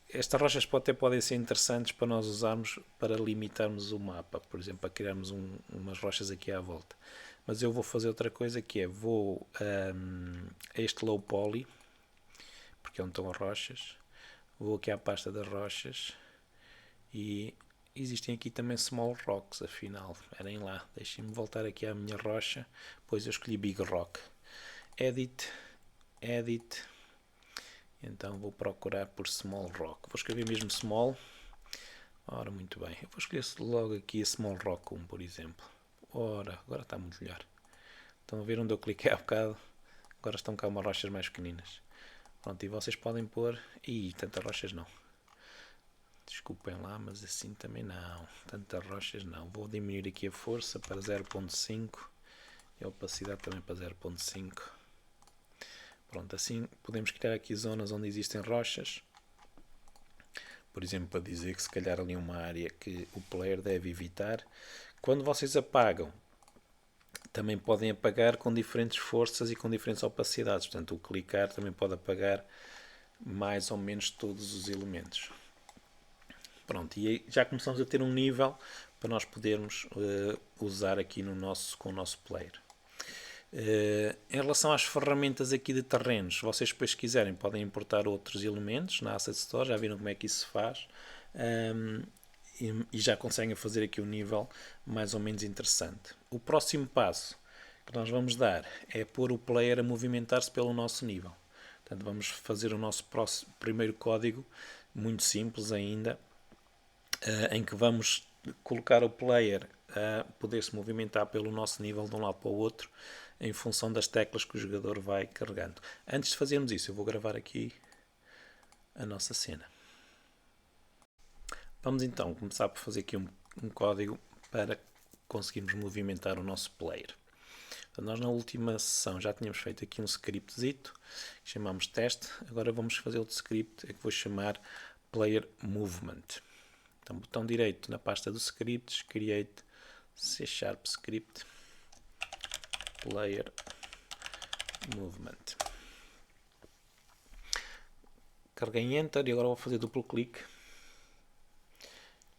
Estas rochas até podem ser interessantes para nós usarmos para limitarmos o mapa, por exemplo, para criarmos umas rochas aqui à volta. Mas eu vou fazer outra coisa que é, vou a este low poly, porque é onde estão as rochas, vou aqui à pasta das rochas e existem aqui também small rocks, afinal, esperem lá, deixem-me voltar aqui à minha rocha, pois eu escolhi Big Rock. Edit, então vou procurar por Small Rock, vou escrever mesmo Small. Ora, muito bem, eu vou escolher logo aqui a Small Rock 1, por exemplo. Ora, agora está muito melhor. Estão a ver onde eu cliquei há bocado? Agora estão cá umas rochas mais pequeninas. Pronto, e vocês podem pôr... Ih, tantas rochas não. Desculpem lá, mas assim também não. Tantas rochas não. Vou diminuir aqui a força para 0.5 e a opacidade também para 0.5. Pronto, assim podemos criar aqui zonas onde existem rochas. Por exemplo, para dizer que se calhar ali é uma área que o player deve evitar. Quando vocês apagam, também podem apagar com diferentes forças e com diferentes opacidades. Portanto, o clicar também pode apagar mais ou menos todos os elementos. Pronto, e aí já começamos a ter um nível para nós podermos usar aqui com o nosso player. Em relação às ferramentas aqui de terrenos, se vocês depois quiserem podem importar outros elementos na Asset Store, já viram como é que isso se faz, e já conseguem fazer aqui um nível mais ou menos interessante. O próximo passo que nós vamos dar é pôr o player a movimentar-se pelo nosso nível. Portanto, vamos fazer o nosso primeiro código, muito simples ainda, em que vamos colocar o player a poder se movimentar pelo nosso nível de um lado para o outro em função das teclas que o jogador vai carregando. Antes de fazermos isso, eu vou gravar aqui a nossa cena. Vamos então começar por fazer aqui um código para conseguirmos movimentar o nosso player. Então, nós na última sessão já tínhamos feito aqui um scriptzito que chamamos teste. Agora vamos fazer outro script que vou chamar player movement. Então, botão direito na pasta do scripts, create C# script player movement. Carreguei em Enter e agora vou fazer duplo clique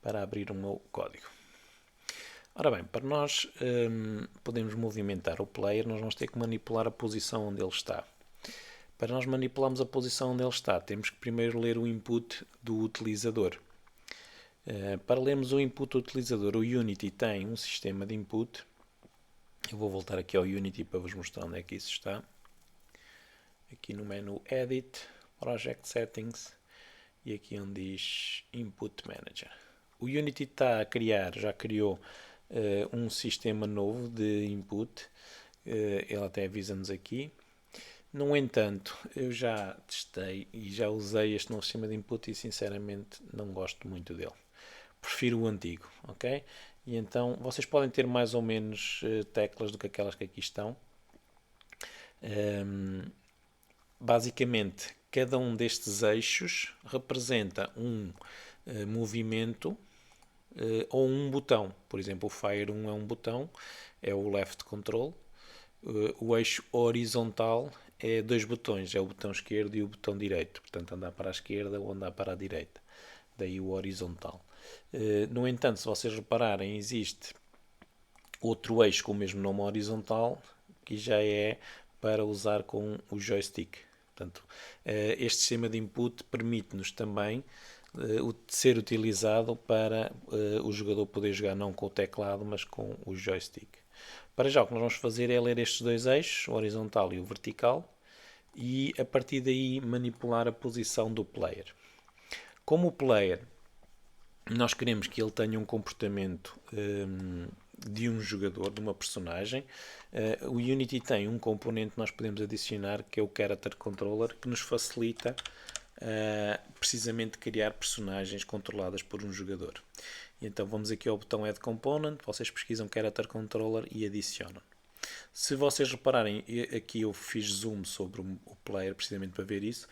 para abrir o meu código. Ora bem, para nós podermos movimentar o player, nós vamos ter que manipular a posição onde ele está. Para nós manipularmos a posição onde ele está, temos que primeiro ler o input do utilizador. Para lermos o input do utilizador, o Unity tem um sistema de input. Eu vou voltar aqui ao Unity para vos mostrar onde é que isso está. Aqui no menu Edit, Project Settings, e aqui onde diz Input Manager. O Unity está a criar, já criou um sistema novo de input, ele até avisa-nos aqui. No entanto, eu já testei e já usei este novo sistema de input e sinceramente não gosto muito dele. Prefiro o antigo, ok? E então vocês podem ter mais ou menos teclas do que aquelas que aqui estão. Basicamente, cada um destes eixos representa um movimento ou um botão. Por exemplo, o Fire 1 é um botão, é o Left Control. O eixo horizontal é dois botões, é o botão esquerdo e o botão direito. Portanto, andar para a esquerda ou andar para a direita. Daí o horizontal. No entanto, se vocês repararem, existe outro eixo com o mesmo nome horizontal, que já é para usar com o joystick. Portanto, este sistema de input permite-nos também ser utilizado para o jogador poder jogar não com o teclado, mas com o joystick. Para já, o que nós vamos fazer é ler estes dois eixos, o horizontal e o vertical, e a partir daí manipular a posição do player. Como o player, nós queremos que ele tenha um comportamento de um jogador, de uma personagem, o Unity tem um componente que nós podemos adicionar, que é o Character Controller, que nos facilita precisamente criar personagens controladas por um jogador. E então vamos aqui ao botão Add Component, vocês pesquisam Character Controller e adicionam. Se vocês repararem, aqui eu fiz zoom sobre o player precisamente para ver isso.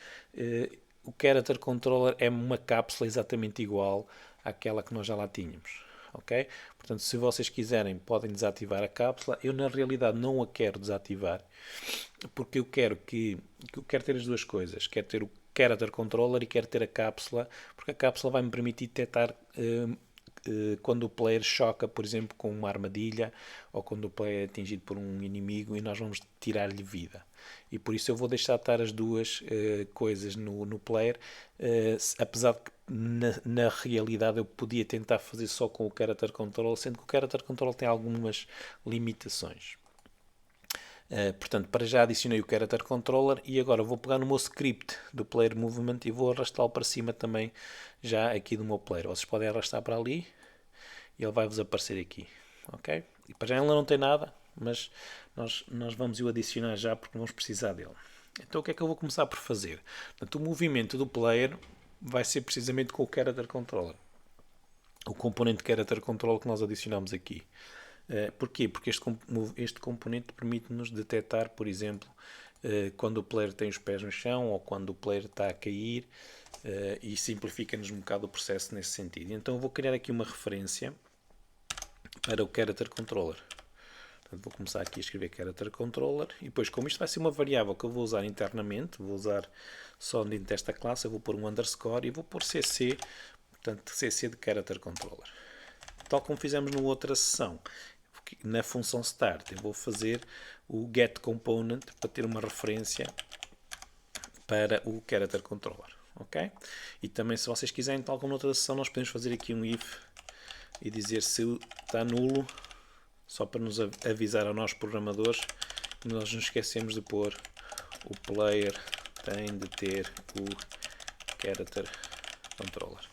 O Character Controller é uma cápsula exatamente igual àquela que nós já lá tínhamos. Okay? Portanto, se vocês quiserem, podem desativar a cápsula. Eu, na realidade, não a quero desativar, porque eu quero ter as duas coisas. Quero ter o Character Controller e quero ter a cápsula, porque a cápsula vai me permitir detectar quando o player choca, por exemplo, com uma armadilha ou quando o player é atingido por um inimigo e nós vamos tirar-lhe vida. E por isso eu vou deixar estar as duas coisas no player, apesar de que na realidade eu podia tentar fazer só com o Character Control, sendo que o Character Control tem algumas limitações. Portanto, para já adicionei o Character Controller e agora vou pegar no meu script do Player Movement e vou arrastá-lo para cima também, já aqui do meu player. Vocês podem arrastar para ali e ele vai-vos aparecer aqui. Ok? E para já ele não tem nada, mas nós vamos o adicionar já porque vamos precisar dele. Então o que é que eu vou começar por fazer? Portanto, o movimento do player vai ser precisamente com o Character Controller. O componente Character Controller que nós adicionamos aqui. Porquê? Porque este componente permite-nos detectar, por exemplo, quando o player tem os pés no chão ou quando o player está a cair e simplifica-nos um bocado o processo nesse sentido. Então eu vou criar aqui uma referência para o Character Controller. Portanto, vou começar aqui a escrever Character Controller e depois, como isto vai ser uma variável que eu vou usar internamente, vou usar só dentro desta classe, eu vou pôr um underscore e vou pôr CC, portanto CC de Character Controller. Tal como fizemos na outra sessão, na função start, eu vou fazer o get component para ter uma referência para o Character Controller. Ok? E também, se vocês quiserem, tal como na outra sessão, nós podemos fazer aqui um if e dizer se está nulo, só para nos avisar a nós programadores que nós nos esquecemos de pôr o player tem de ter o Character Controller.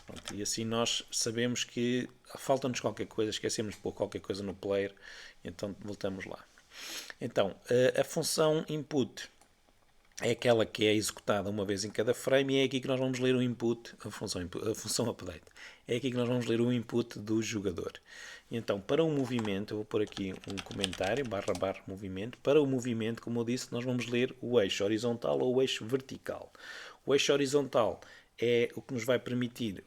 Pronto, e assim nós sabemos que falta-nos qualquer coisa, esquecemos de pôr qualquer coisa no player, então voltamos lá. Então, a função input é aquela que é executada uma vez em cada frame e é aqui que nós vamos ler o input, a função update. É aqui que nós vamos ler o input do jogador. Então, para o movimento, eu vou pôr aqui um comentário, / movimento. Para o movimento, como eu disse, nós vamos ler o eixo horizontal ou o eixo vertical. O eixo horizontal é o que nos vai permitir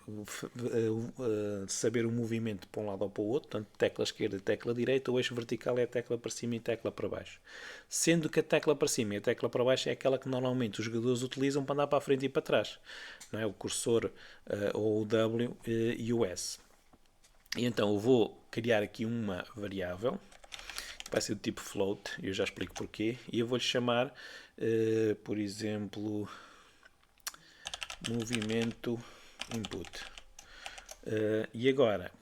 saber o movimento para um lado ou para o outro, portanto, tecla esquerda e tecla direita. O eixo vertical é a tecla para cima e a tecla para baixo. Sendo que a tecla para cima e a tecla para baixo é aquela que normalmente os jogadores utilizam para andar para a frente e para trás. Não é? O cursor ou o W e o S. E então eu vou criar aqui uma variável, que vai ser do tipo float, eu já explico porquê, e eu vou-lhe chamar, por exemplo, movimento input. E agora,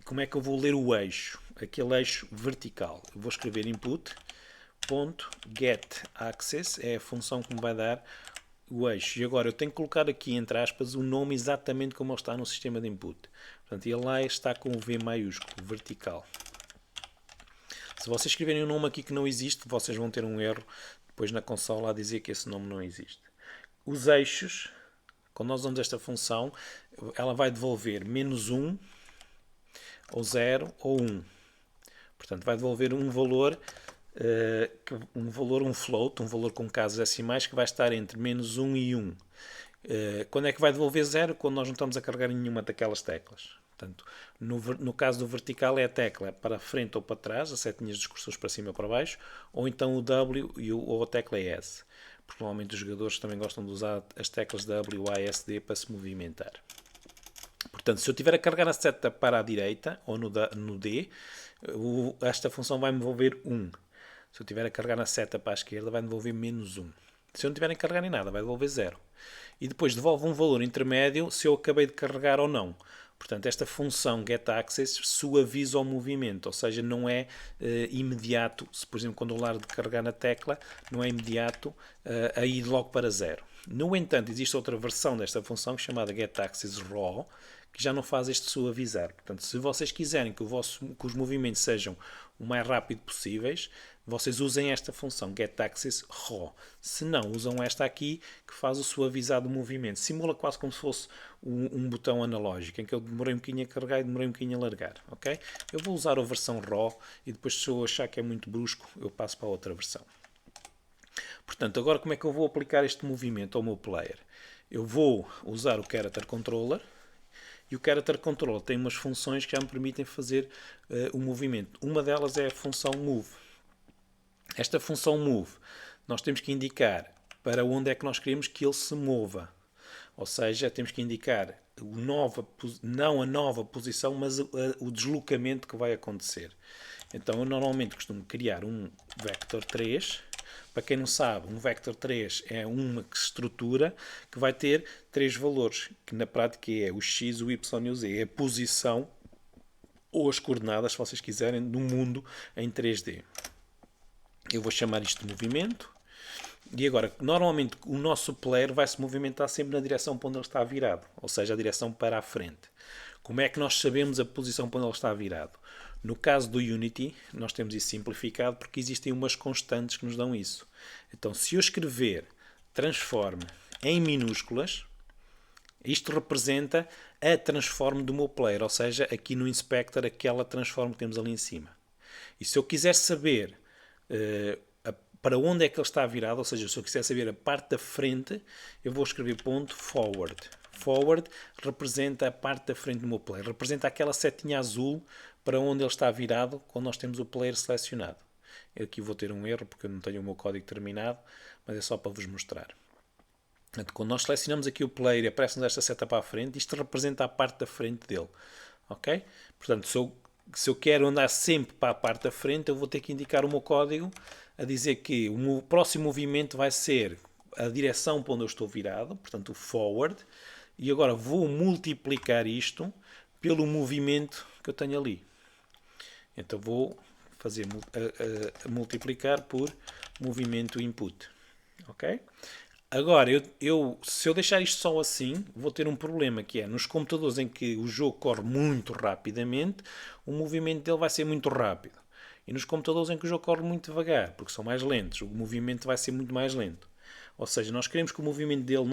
como é que eu vou ler o eixo? Aquele eixo vertical. Eu vou escrever input.getAccess, é a função que me vai dar o eixo. E agora eu tenho que colocar aqui, entre aspas, o nome exatamente como ele está no sistema de input. Portanto, ele lá está com o V maiúsculo, vertical. Se vocês escreverem um nome aqui que não existe, vocês vão ter um erro depois na consola a dizer que esse nome não existe. Os eixos, quando nós usamos esta função, ela vai devolver -1, ou 0, ou 1. Portanto, vai devolver um valor, um float, um valor com casas decimais que vai estar entre -1 e 1. Quando é que vai devolver 0? Quando nós não estamos a carregar nenhuma daquelas teclas. Portanto, no caso do vertical é a tecla para frente ou para trás, as setinhas dos cursores para cima ou para baixo, ou então o W ou a tecla S. Porque normalmente os jogadores também gostam de usar as teclas W, A, S, D para se movimentar. Portanto, se eu estiver a carregar a seta para a direita, ou no D, esta função vai me devolver 1. Se eu estiver a carregar a seta para a esquerda, vai me devolver -1. Se eu não estiver a carregar em nada, vai devolver 0. E depois devolve um valor intermédio se eu acabei de carregar ou não. Portanto, esta função getAccess suaviza o movimento, ou seja, não é imediato. Se, por exemplo, quando eu largo de carregar na tecla, não é imediato a ir logo para 0. No entanto, existe outra versão desta função chamada getAccess Raw, que já não faz este suavizar. Portanto, se vocês quiserem que os movimentos sejam o mais rápido possíveis, vocês usem esta função getAccess Raw. Se não, usam esta aqui que faz o suavizar do movimento. Simula quase como se fosse um botão analógico, em que eu demorei um bocadinho a carregar e demorei um bocadinho a largar. Okay? Eu vou usar a versão Raw e depois, se eu achar que é muito brusco, eu passo para a outra versão. Portanto, agora como é que eu vou aplicar este movimento ao meu player? Eu vou usar o Character Controller. E o Character Controller tem umas funções que já me permitem fazer o movimento. Uma delas é a função Move. Esta função Move, nós temos que indicar para onde é que nós queremos que ele se mova. Ou seja, temos que indicar não a nova posição, mas o deslocamento que vai acontecer. Então, eu normalmente costumo criar um vector 3. Para quem não sabe, um vector 3 é uma estrutura que vai ter 3 valores, que na prática é o x, o y e o z. É a posição ou as coordenadas, se vocês quiserem, do mundo em 3D. Eu vou chamar isto de movimento. E agora, normalmente o nosso player vai se movimentar sempre na direção para onde ele está virado, ou seja, a direção para a frente. Como é que nós sabemos a posição para onde ele está virado? No caso do Unity, nós temos isso simplificado porque existem umas constantes que nos dão isso. Então, se eu escrever transform em minúsculas, isto representa a transform do meu player, ou seja, aqui no inspector, aquela transform que temos ali em cima. E se eu quiser saber para onde é que ele está virado, ou seja, se eu quiser saber a parte da frente, eu vou escrever .forward. Forward representa a parte da frente do meu player, representa aquela setinha azul para onde ele está virado quando nós temos o player selecionado. Eu aqui vou ter um erro porque eu não tenho o meu código terminado, mas é só para vos mostrar. Portanto, quando nós selecionamos aqui o player e aparece-nos esta seta para a frente, isto representa a parte da frente dele. Ok? Portanto, se eu quero andar sempre para a parte da frente, eu vou ter que indicar o meu código a dizer que o próximo movimento vai ser a direção para onde eu estou virado, portanto o forward, e agora vou multiplicar isto pelo movimento que eu tenho ali. Então vou fazer multiplicar por movimento input. Ok? Agora, se eu deixar isto só assim, vou ter um problema, que é nos computadores em que o jogo corre muito rapidamente, o movimento dele vai ser muito rápido. E nos computadores em que o jogo corre muito devagar, porque são mais lentos, o movimento vai ser muito mais lento. Ou seja, nós queremos que o movimento dele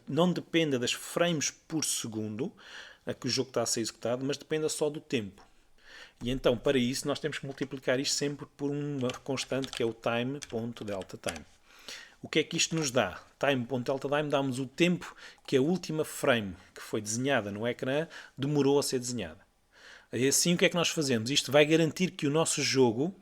não dependa das frames por segundo a que o jogo está a ser executado, mas dependa só do tempo. E então, para isso, nós temos que multiplicar isto sempre por uma constante que é o time.deltaTime. O que é que isto nos dá? Time.deltaTime dá-nos o tempo que a última frame que foi desenhada no ecrã demorou a ser desenhada. E assim, o que é que nós fazemos? Isto vai garantir que o nosso jogo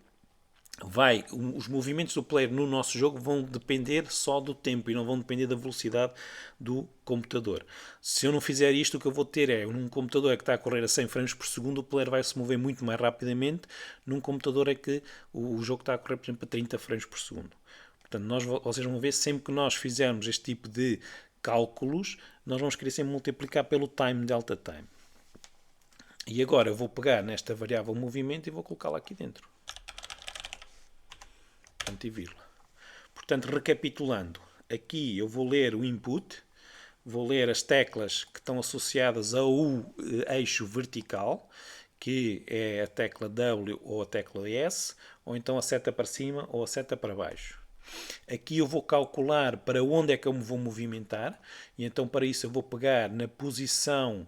os movimentos do player no nosso jogo vão depender só do tempo e não vão depender da velocidade do computador. Se eu não fizer isto, o que eu vou ter é num computador que está a correr a 100 frames por segundo, o player vai se mover muito mais rapidamente. Num computador é que o jogo está a correr, por exemplo, a 30 frames por segundo. Portanto, vocês vão ver sempre que nós fizermos este tipo de cálculos, nós vamos querer sempre multiplicar pelo time delta time. E agora eu vou pegar nesta variável movimento e vou colocá-la aqui dentro. Ponto e vírgula. Portanto, recapitulando, aqui eu vou ler o input, vou ler as teclas que estão associadas ao eixo vertical, que é a tecla W ou a tecla S, ou então a seta para cima ou a seta para baixo. Aqui eu vou calcular para onde é que eu me vou movimentar, e então para isso eu vou pegar na posição,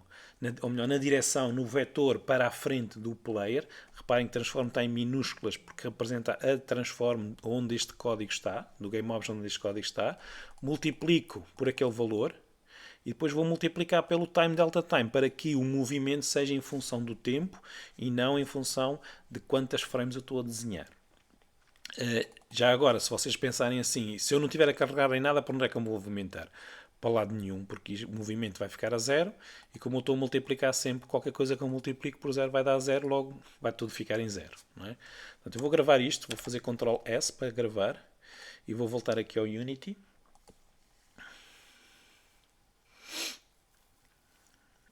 ou melhor, na direção, no vetor para a frente do player. Reparem que transform está em minúsculas porque representa a transform onde este código está, do GameObject onde este código está. Multiplico por aquele valor, e depois vou multiplicar pelo time delta time para que o movimento seja em função do tempo e não em função de quantas frames eu estou a desenhar. Já agora, se vocês pensarem assim, se eu não tiver a carregar em nada, para onde é que eu me vou movimentar? Para lado nenhum, porque o movimento vai ficar a zero, e como eu estou a multiplicar sempre, qualquer coisa que eu multiplique por zero vai dar zero, logo vai tudo ficar em zero. Não é? Portanto, eu vou gravar isto, vou fazer Ctrl S para gravar, e vou voltar aqui ao Unity.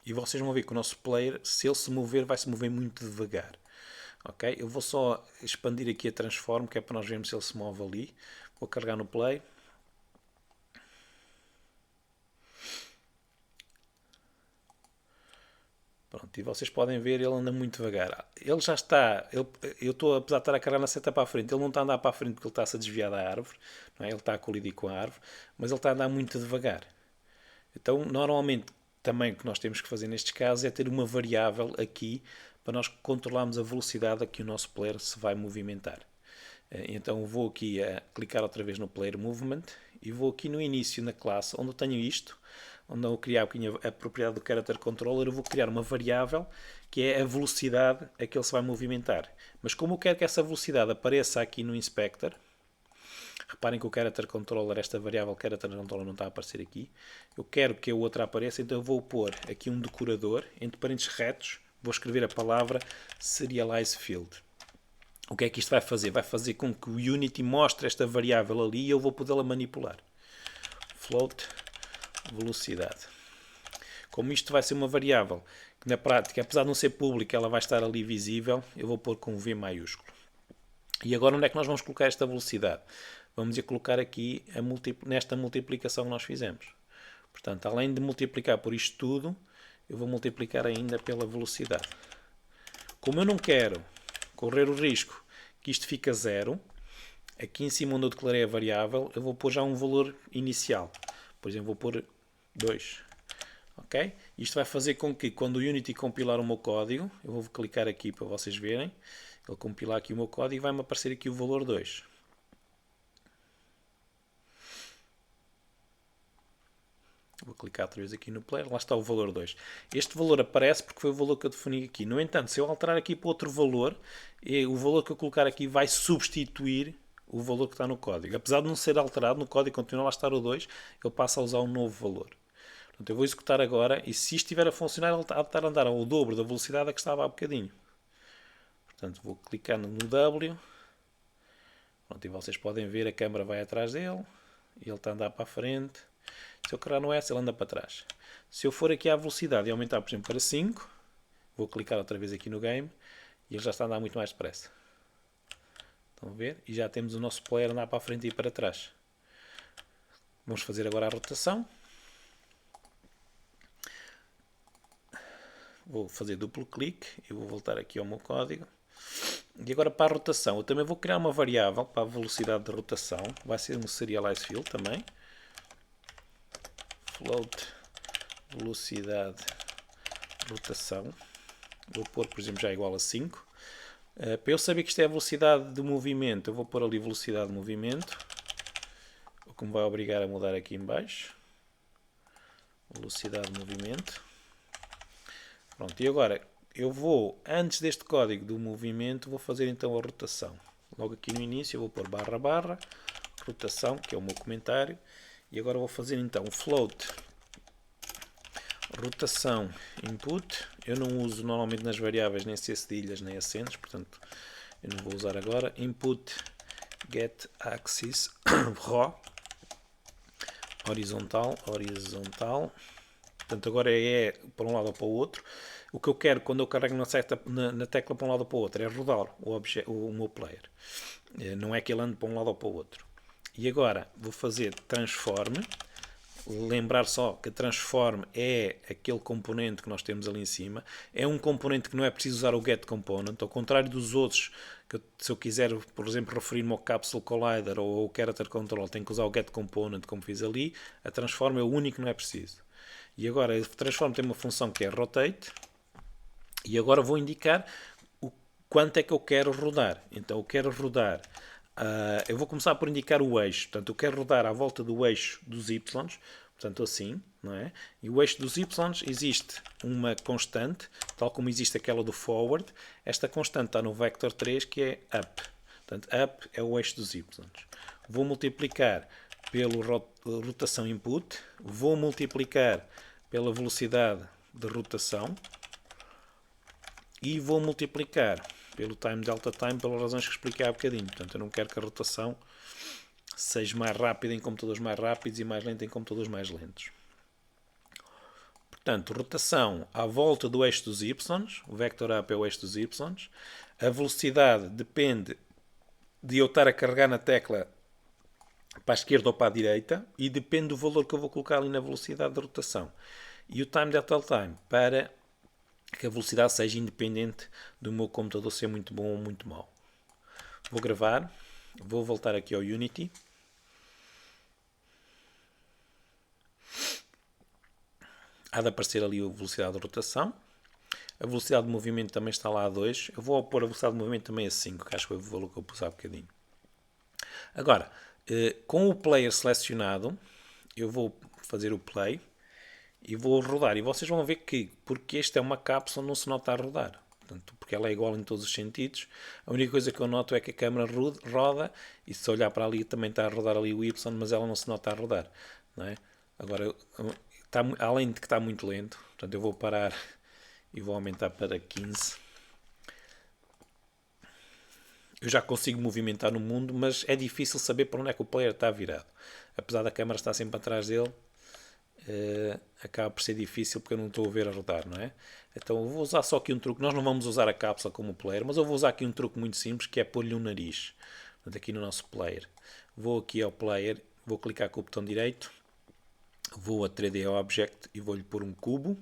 E vocês vão ver que o nosso player, se ele se mover, vai se mover muito devagar. Ok? Eu vou só expandir aqui a transform, que é para nós vermos se ele se move ali. Vou carregar no play. Pronto, e vocês podem ver, ele anda muito devagar. Ele já está, eu estou, apesar de estar a carregar na seta para a frente, ele não está a andar para a frente porque ele está-se a desviar da árvore, não é? Ele está a colidir com a árvore, mas ele está a andar muito devagar. Então, normalmente, também o que nós temos que fazer nestes casos é ter uma variável aqui para nós controlarmos a velocidade a que o nosso player se vai movimentar. Então vou aqui a clicar outra vez no Player Movement e vou aqui no início na classe onde eu tenho isto, onde eu criar a propriedade do Character Controller, eu vou criar uma variável que é a velocidade a que ele se vai movimentar. Mas como eu quero que essa velocidade apareça aqui no Inspector, reparem que o Character Controller, esta variável Character Controller não está a aparecer aqui, eu quero que a outra apareça, então eu vou pôr aqui um decorador, entre parênteses retos, vou escrever a palavra Serialize Field. O que é que isto vai fazer? Vai fazer com que o Unity mostre esta variável ali e eu vou podê-la manipular. Float velocidade. Como isto vai ser uma variável que na prática, apesar de não ser pública, ela vai estar ali visível, eu vou pôr com V maiúsculo. E agora onde é que nós vamos colocar esta velocidade? Vamos a colocar aqui nesta multiplicação que nós fizemos. Portanto, além de multiplicar por isto tudo, eu vou multiplicar ainda pela velocidade. Como eu não quero correr o risco que isto fique a zero, aqui em cima onde eu declarei a variável, eu vou pôr já um valor inicial. Por exemplo, vou pôr 2. Ok? Isto vai fazer com que quando o Unity compilar o meu código, eu vou clicar aqui para vocês verem, ele compilar aqui o meu código e vai-me aparecer aqui o valor 2. Vou clicar outra vez aqui no player, lá está o valor 2. Este valor aparece porque foi o valor que eu defini aqui. No entanto, se eu alterar aqui para outro valor, o valor que eu colocar aqui vai substituir o valor que está no código. Apesar de não ser alterado, no código continua a estar o 2, ele passa a usar um novo valor. Portanto, eu vou executar agora e se isto estiver a funcionar, ele está a andar ao dobro da velocidade a que estava há bocadinho. Portanto, vou clicar no W. Pronto, e vocês podem ver, a câmera vai atrás dele e ele está a andar para a frente. Se eu carregar no S, ele anda para trás. Se eu for aqui à velocidade e aumentar, por exemplo, para 5, vou clicar outra vez aqui no game e ele já está a andar muito mais depressa. Estão a ver? E já temos o nosso player a andar para a frente e para trás. Vamos fazer agora a rotação. Vou fazer duplo clique e vou voltar aqui ao meu código. E agora para a rotação, eu também vou criar uma variável para a velocidade de rotação. Vai ser um Serialize Field também. Float velocidade rotação. Vou pôr, por exemplo, já igual a 5. Para eu saber que isto é a velocidade de movimento, eu vou pôr ali velocidade de movimento, o que me vai obrigar a mudar aqui em baixo. Velocidade de movimento. Pronto, e agora eu vou, antes deste código do movimento, vou fazer então a rotação. Logo aqui no início eu vou pôr barra barra, rotação, que é o meu comentário. E agora vou fazer então o float rotação input. Eu não uso normalmente nas variáveis nem cedilhas nem acentos, portanto eu não vou usar agora. Input get axis raw horizontal. Portanto agora é para um lado ou para o outro. O que eu quero quando eu carrego na tecla para um lado ou para o outro é rodar o meu player. Não é que ele ande para um lado ou para o outro. E agora vou fazer transform. Lembrar só que transform é aquele componente que nós temos ali em cima. É um componente que não é preciso usar o get component, ao contrário dos outros, que se eu quiser, por exemplo, referir-me ao capsule collider ou ao character control, tenho que usar o get component como fiz ali. A transform é o único que não é preciso. E agora a transform tem uma função que é rotate. E agora vou indicar o quanto é que eu quero rodar. Então eu quero rodar. Eu vou começar por indicar o eixo. Portanto, eu quero rodar à volta do eixo dos y. Portanto, assim, não é? E o eixo dos y existe uma constante, tal como existe aquela do forward. Esta constante está no vector 3, que é up. Portanto, up é o eixo dos y. Vou multiplicar pela rotação input. Vou multiplicar pela velocidade de rotação. E vou multiplicar pelo time delta time pelas razões que expliquei há bocadinho. Portanto, eu não quero que a rotação seja mais rápida em computadores mais rápidos e mais lenta em computadores mais lentos. Portanto, rotação à volta do eixo dos y, o vector up é o eixo dos y. A velocidade depende de eu estar a carregar na tecla para a esquerda ou para a direita e depende do valor que eu vou colocar ali na velocidade de rotação. E o time delta time para que a velocidade seja independente do meu computador ser muito bom ou muito mau. Vou gravar, vou voltar aqui ao Unity. Há de aparecer ali a velocidade de rotação. A velocidade de movimento também está lá a 2. Eu vou pôr a velocidade de movimento também a 5, que acho que foi o valor que eu pus há bocadinho. Agora, com o player selecionado, eu vou fazer o play e vou rodar. E vocês vão ver que, porque esta é uma cápsula, não se nota a rodar. Portanto, porque ela é igual em todos os sentidos. A única coisa que eu noto é que a câmera roda e se olhar para ali também está a rodar ali o Y, mas ela não se nota a rodar. Não é? Agora, além de que está muito lento, portanto eu vou parar e vou aumentar para 15. Eu já consigo movimentar no mundo, mas é difícil saber para onde é que o player está virado. Apesar da câmera estar sempre atrás dele, acaba por ser difícil porque eu não estou a ver a rodar, não é? Então eu vou usar só aqui um truque. Nós não vamos usar a cápsula como player, mas eu vou usar aqui um truque muito simples que é pôr-lhe um nariz. Portanto, aqui no nosso player. Vou aqui ao player, vou clicar com o botão direito, vou a 3D Object e vou-lhe pôr um cubo.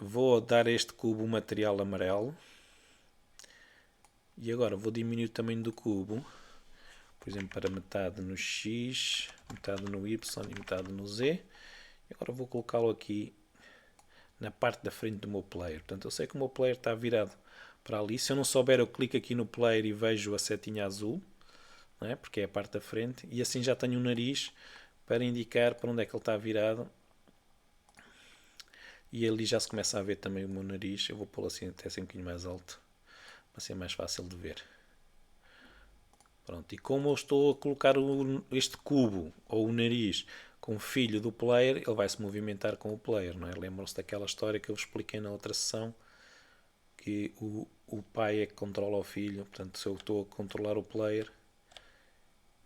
Vou dar a este cubo um material amarelo. E agora vou diminuir o tamanho do cubo, por exemplo, para metade no X, metade no Y e metade no Z. E agora vou colocá-lo aqui na parte da frente do meu player. Portanto, eu sei que o meu player está virado para ali. Se eu não souber, eu clico aqui no player e vejo a setinha azul, não é? Porque é a parte da frente. E assim já tenho um nariz para indicar para onde é que ele está virado. E ali já se começa a ver também o meu nariz. Eu vou pô-lo assim até ser um bocadinho mais alto, para ser mais fácil de ver. Pronto, e como eu estou a colocar este cubo, ou o nariz, com o filho do player, ele vai se movimentar com o player, não é? Lembram-se daquela história que eu vos expliquei na outra sessão, que o pai é que controla o filho, portanto se eu estou a controlar o player,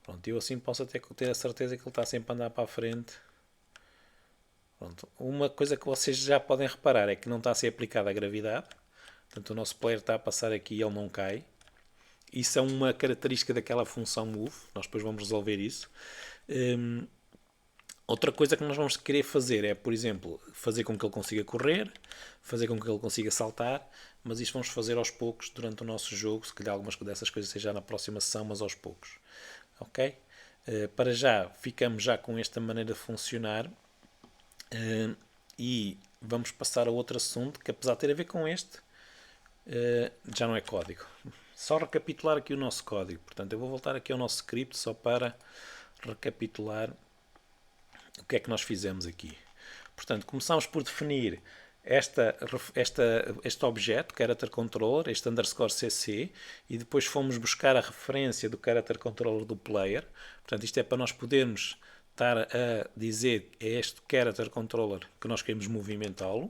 pronto, eu assim posso até ter a certeza que ele está sempre a andar para a frente. Pronto. Uma coisa que vocês já podem reparar é que não está a ser aplicada a gravidade, portanto o nosso player está a passar aqui e ele não cai. Isso é uma característica daquela função move, nós depois vamos resolver isso. Outra coisa que nós vamos querer fazer é, por exemplo, fazer com que ele consiga correr, fazer com que ele consiga saltar, mas isto vamos fazer aos poucos durante o nosso jogo, se calhar algumas dessas coisas seja na próxima sessão, mas aos poucos. Ok? Para já, ficamos já com esta maneira de funcionar e vamos passar a outro assunto que, apesar de ter a ver com este, já não é código. Só recapitular aqui o nosso código. Portanto, eu vou voltar aqui ao nosso script só para recapitular o que é que nós fizemos aqui. Portanto, começámos por definir este objeto, character controller, este underscore cc, e depois fomos buscar a referência do character controller do player. Portanto, isto é para nós podermos estar a dizer é este character controller que nós queremos movimentá-lo.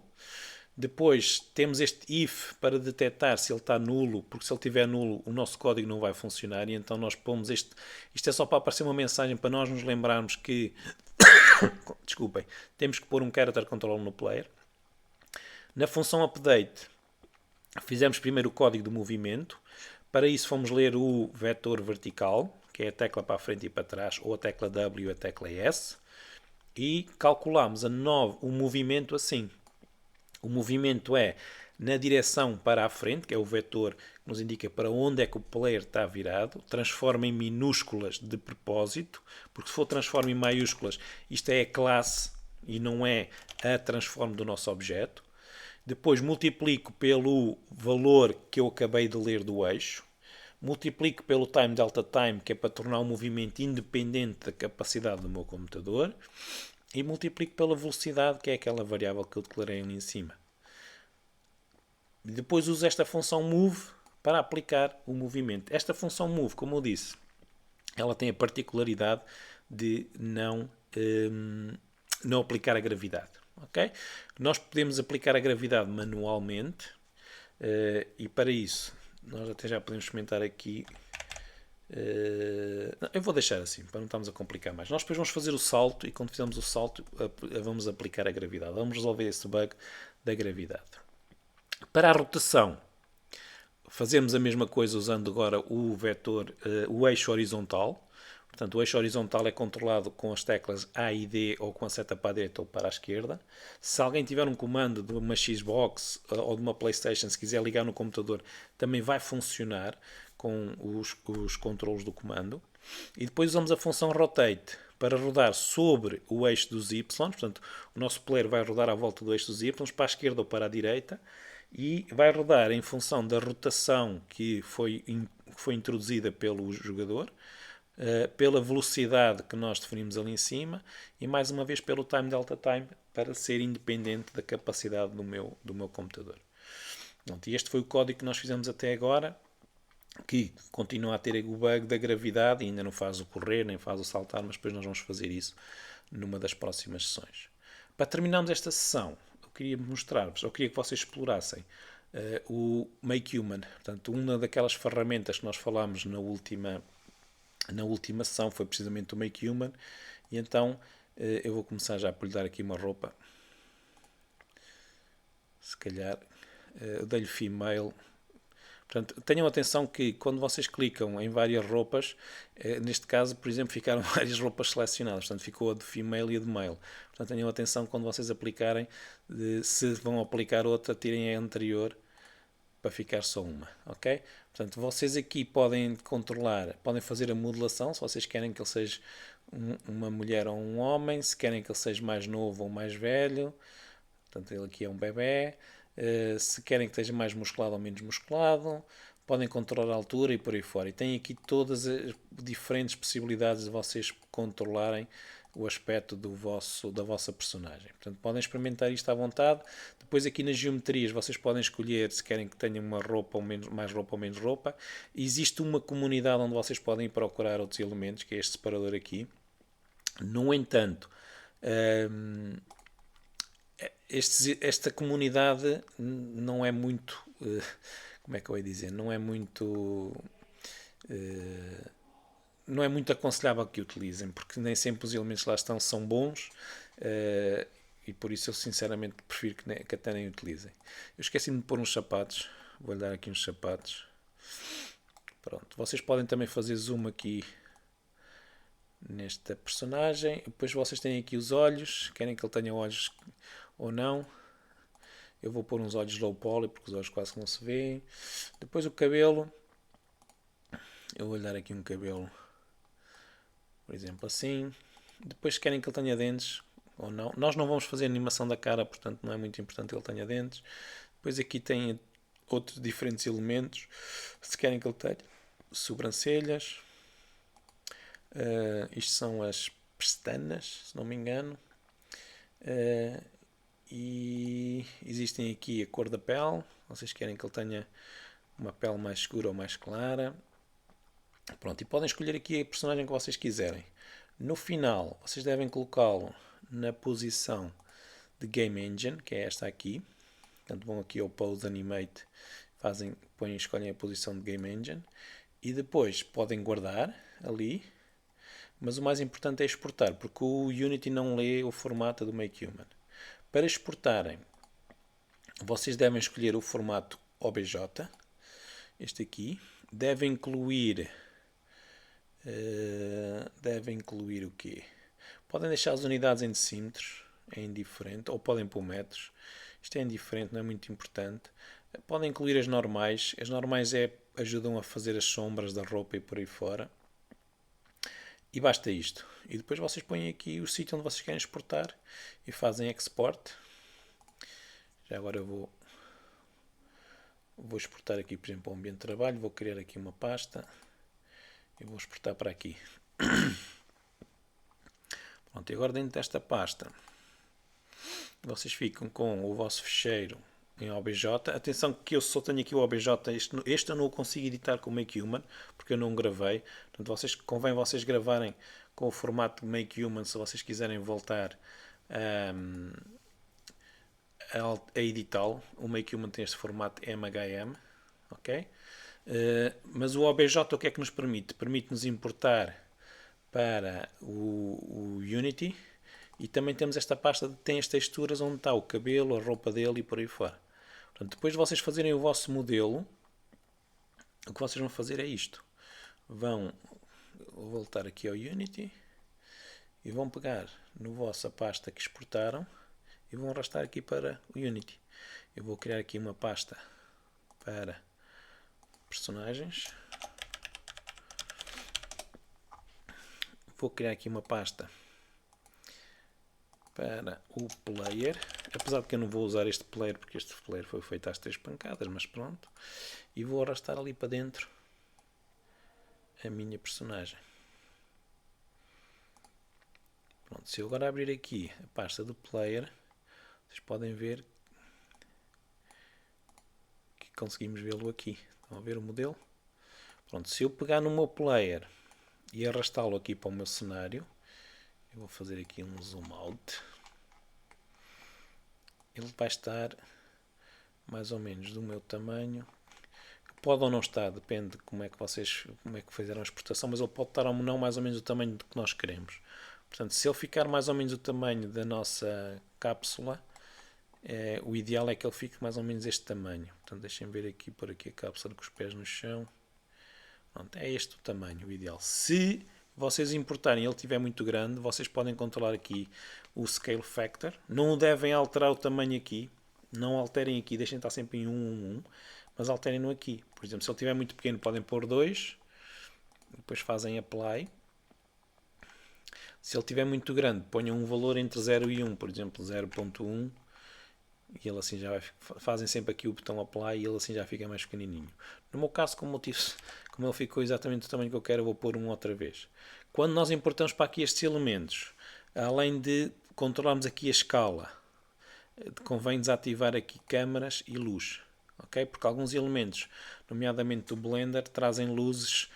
Depois temos este if para detectar se ele está nulo, porque se ele estiver nulo o nosso código não vai funcionar, e então nós pomos isto é só para aparecer uma mensagem para nós nos lembrarmos que desculpem, temos que pôr um character controller no player. Na função update fizemos primeiro o código de movimento, para isso fomos ler o vetor vertical, que é a tecla para a frente e para trás, ou a tecla W e a tecla S, e calculamos o movimento assim. O movimento é na direção para a frente, que é o vetor que nos indica para onde é que o player está virado, transforma em minúsculas de propósito, porque se for transforma em maiúsculas, isto é a classe e não é a transform do nosso objeto. Depois multiplico pelo valor que eu acabei de ler do eixo, multiplico pelo time delta time, que é para tornar o movimento independente da capacidade do meu computador, e multiplico pela velocidade, que é aquela variável que eu declarei ali em cima. Depois uso esta função move para aplicar o movimento. Esta função move, como eu disse, ela tem a particularidade de não aplicar a gravidade. Okay? Nós podemos aplicar a gravidade manualmente e para isso nós até já podemos experimentar aqui. Não, eu vou deixar assim, para não estarmos a complicar mais. Nós depois vamos fazer o salto e quando fizermos o salto vamos aplicar a gravidade. Vamos resolver esse bug da gravidade. Para a rotação, fazemos a mesma coisa usando agora o vetor, o eixo horizontal. Portanto, o eixo horizontal é controlado com as teclas A e D ou com a seta para a direita ou para a esquerda. Se alguém tiver um comando de uma Xbox ou de uma PlayStation, se quiser ligar no computador, também vai funcionar com os controlos do comando. E depois usamos a função Rotate para rodar sobre o eixo dos Y. Portanto, o nosso player vai rodar à volta do eixo dos Y, para a esquerda ou para a direita. E vai rodar em função da rotação que foi introduzida pelo jogador, pela velocidade que nós definimos ali em cima e mais uma vez pelo time delta time para ser independente da capacidade do meu computador. E este foi o código que nós fizemos até agora, que continua a ter o bug da gravidade e ainda não faz o correr nem faz o saltar, mas depois nós vamos fazer isso numa das próximas sessões. Para terminarmos esta sessão, eu queria mostrar-vos, eu queria que vocês explorassem o Make Human. Portanto, uma daquelas ferramentas que nós falámos na última sessão foi precisamente o Make Human. E então eu vou começar já por lhe dar aqui uma roupa. Se calhar eu dei-lhe female. Portanto, tenham atenção que quando vocês clicam em várias roupas, neste caso, por exemplo, ficaram várias roupas selecionadas. Portanto, ficou a de female e a de male. Portanto, tenham atenção quando vocês aplicarem, se vão aplicar outra, tirem a anterior para ficar só uma, ok? Portanto, vocês aqui podem controlar, podem fazer a modulação, se vocês querem que ele seja uma mulher ou um homem, se querem que ele seja mais novo ou mais velho, portanto, ele aqui é um bebê, se querem que esteja mais musculado ou menos musculado, podem controlar a altura e por aí fora. E tem aqui todas as diferentes possibilidades de vocês controlarem o aspecto da vossa personagem. Portanto, podem experimentar isto à vontade. Depois aqui nas geometrias vocês podem escolher se querem que tenha uma roupa ou menos, mais roupa ou menos roupa. Existe uma comunidade onde vocês podem ir procurar outros elementos, que é este separador aqui. No entanto, esta comunidade não é muito, como é que eu ia dizer, não é muito aconselhável que utilizem, porque nem sempre os elementos lá estão são bons e por isso eu sinceramente prefiro que até nem utilizem. Eu esqueci-me de pôr uns sapatos, vou-lhe dar aqui uns sapatos. Pronto, vocês podem também fazer zoom aqui nesta personagem. Depois vocês têm aqui os olhos, querem que ele tenha olhos ou não. Eu vou pôr uns olhos low poly porque os olhos quase não se veem. Depois o cabelo, eu vou-lhe dar aqui um cabelo, por exemplo assim. Depois querem que ele tenha dentes ou não. Nós não vamos fazer animação da cara, portanto não é muito importante que ele tenha dentes. Depois aqui tem outros diferentes elementos. Se querem que ele tenha sobrancelhas. Isto são as pestanas, se não me engano. E existem aqui a cor da pele. Vocês querem que ele tenha uma pele mais escura ou mais clara. Pronto, e podem escolher aqui a personagem que vocês quiserem. No final, vocês devem colocá-lo na posição de Game Engine, que é esta aqui. Portanto, vão aqui ao Pose Animate, escolhem a posição de Game Engine. E depois podem guardar ali. Mas o mais importante é exportar, porque o Unity não lê o formato do Make Human. Para exportarem, vocês devem escolher o formato OBJ, este aqui. Devem incluir Deve incluir o quê? Podem deixar as unidades em decímetros, é indiferente, ou podem pôr metros. Isto é indiferente, não é muito importante. Podem incluir as normais. As normais ajudam a fazer as sombras da roupa e por aí fora. E basta isto. E depois vocês põem aqui o sítio onde vocês querem exportar e fazem export. Já agora eu vou exportar aqui, por exemplo, ao ambiente de trabalho. Vou criar aqui uma pasta e vou exportar para aqui. Pronto, e agora dentro desta pasta vocês ficam com o vosso ficheiro em OBJ. Atenção que eu só tenho aqui o OBJ, este eu não o consigo editar com o Make Human, porque eu não gravei. Portanto, convém vocês gravarem com o formato de Make Human se vocês quiserem voltar a editá-lo. O Make Human tem este formato MHM, ok? Mas o OBJ o que é que nos permite? Permite-nos importar para o Unity. E também temos esta pasta que tem as texturas onde está o cabelo, a roupa dele e por aí fora. Portanto, depois de vocês fazerem o vosso modelo, o que vocês vão fazer é isto. Vou voltar aqui ao Unity e vão pegar no vossa pasta que exportaram e vão arrastar aqui para o Unity. Eu vou criar aqui uma pasta para personagens. Vou criar aqui uma pasta para o player, apesar de que eu não vou usar este player porque este player foi feito às 3 pancadas, mas pronto, e vou arrastar ali para dentro a minha personagem. Pronto, se eu agora abrir aqui a pasta do player, vocês podem ver que conseguimos vê-lo aqui. Estão a ver o modelo? Pronto, se eu pegar no meu player e arrastá-lo aqui para o meu cenário, eu vou fazer aqui um zoom out. Ele vai estar mais ou menos do meu tamanho. Pode ou não estar, depende de como é que fizeram a exportação, mas ele pode estar ou não mais ou menos o tamanho que nós queremos. Portanto, se ele ficar mais ou menos o tamanho da nossa cápsula, o ideal é que ele fique mais ou menos este tamanho. Portanto, deixem ver aqui, por aqui a cápsula com os pés no chão. Pronto, é este o tamanho, o ideal. Se vocês importarem e ele estiver muito grande, vocês podem controlar aqui o Scale Factor. Não devem alterar o tamanho aqui. Não alterem aqui, deixem estar sempre em 1, mas alterem-no aqui. Por exemplo, se ele estiver muito pequeno, podem pôr 2. Depois fazem Apply. Se ele estiver muito grande, ponham um valor entre 0 e 1. Por exemplo, 0.1. E ele assim já vai... Fazem sempre aqui o botão Apply e ele assim já fica mais pequenininho. No meu caso, como ele ficou exatamente do tamanho que eu quero, eu vou pôr 1 outra vez. Quando nós importamos para aqui estes elementos, além de controlarmos aqui a escala, convém desativar aqui câmaras e luz, ok? Porque alguns elementos, nomeadamente do Blender, trazem luzes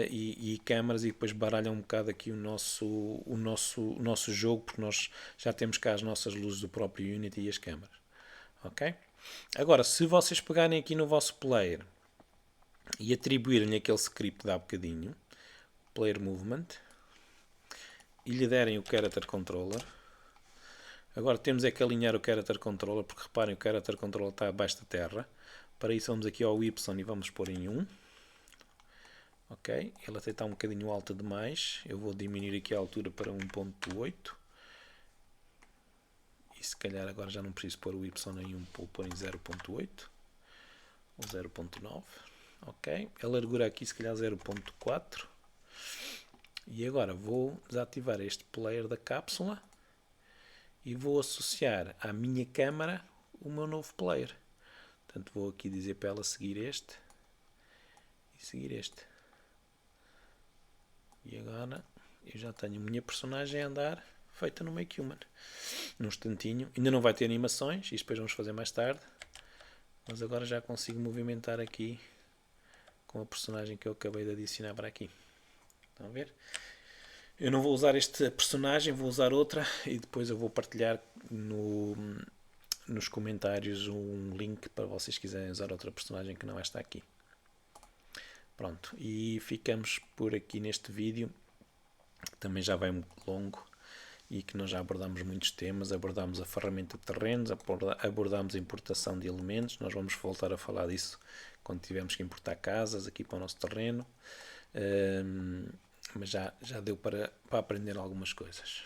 e câmaras e depois baralham um bocado aqui o nosso jogo, porque nós já temos cá as nossas luzes do próprio Unity e as câmaras, ok? Agora, se vocês pegarem aqui no vosso player e atribuírem aquele script de há bocadinho, Player Movement, e lhe derem o Character Controller. Agora temos é que alinhar o Character Controller, porque reparem, o Character Controller está abaixo da terra. Para isso vamos aqui ao Y e vamos pôr em 1. Ok, ele até está um bocadinho alto demais. Eu vou diminuir aqui a altura para 1.8. E se calhar agora já não preciso pôr o Y em 1, vou pôr em 0.8 ou 0.9. Ok, a largura aqui se calhar 0.4. E agora vou desativar este player da cápsula e vou associar à minha câmara o meu novo player. Portanto, vou aqui dizer para ela seguir este e seguir este. E agora eu já tenho a minha personagem a andar feita no Make Human. Num instantinho. Ainda não vai ter animações, isto depois vamos fazer mais tarde. Mas agora já consigo movimentar aqui com a personagem que eu acabei de adicionar para aqui. Estão a ver? Eu não vou usar esta personagem, vou usar outra e depois eu vou partilhar nos comentários um link para vocês quiserem usar outra personagem que não está aqui. Pronto, e ficamos por aqui neste vídeo, que também já vai muito longo e que nós já abordamos muitos temas. Abordamos a ferramenta de terrenos, abordamos a importação de elementos. Nós vamos voltar a falar disso quando tivermos que importar casas aqui para o nosso terreno. mas já deu para aprender algumas coisas.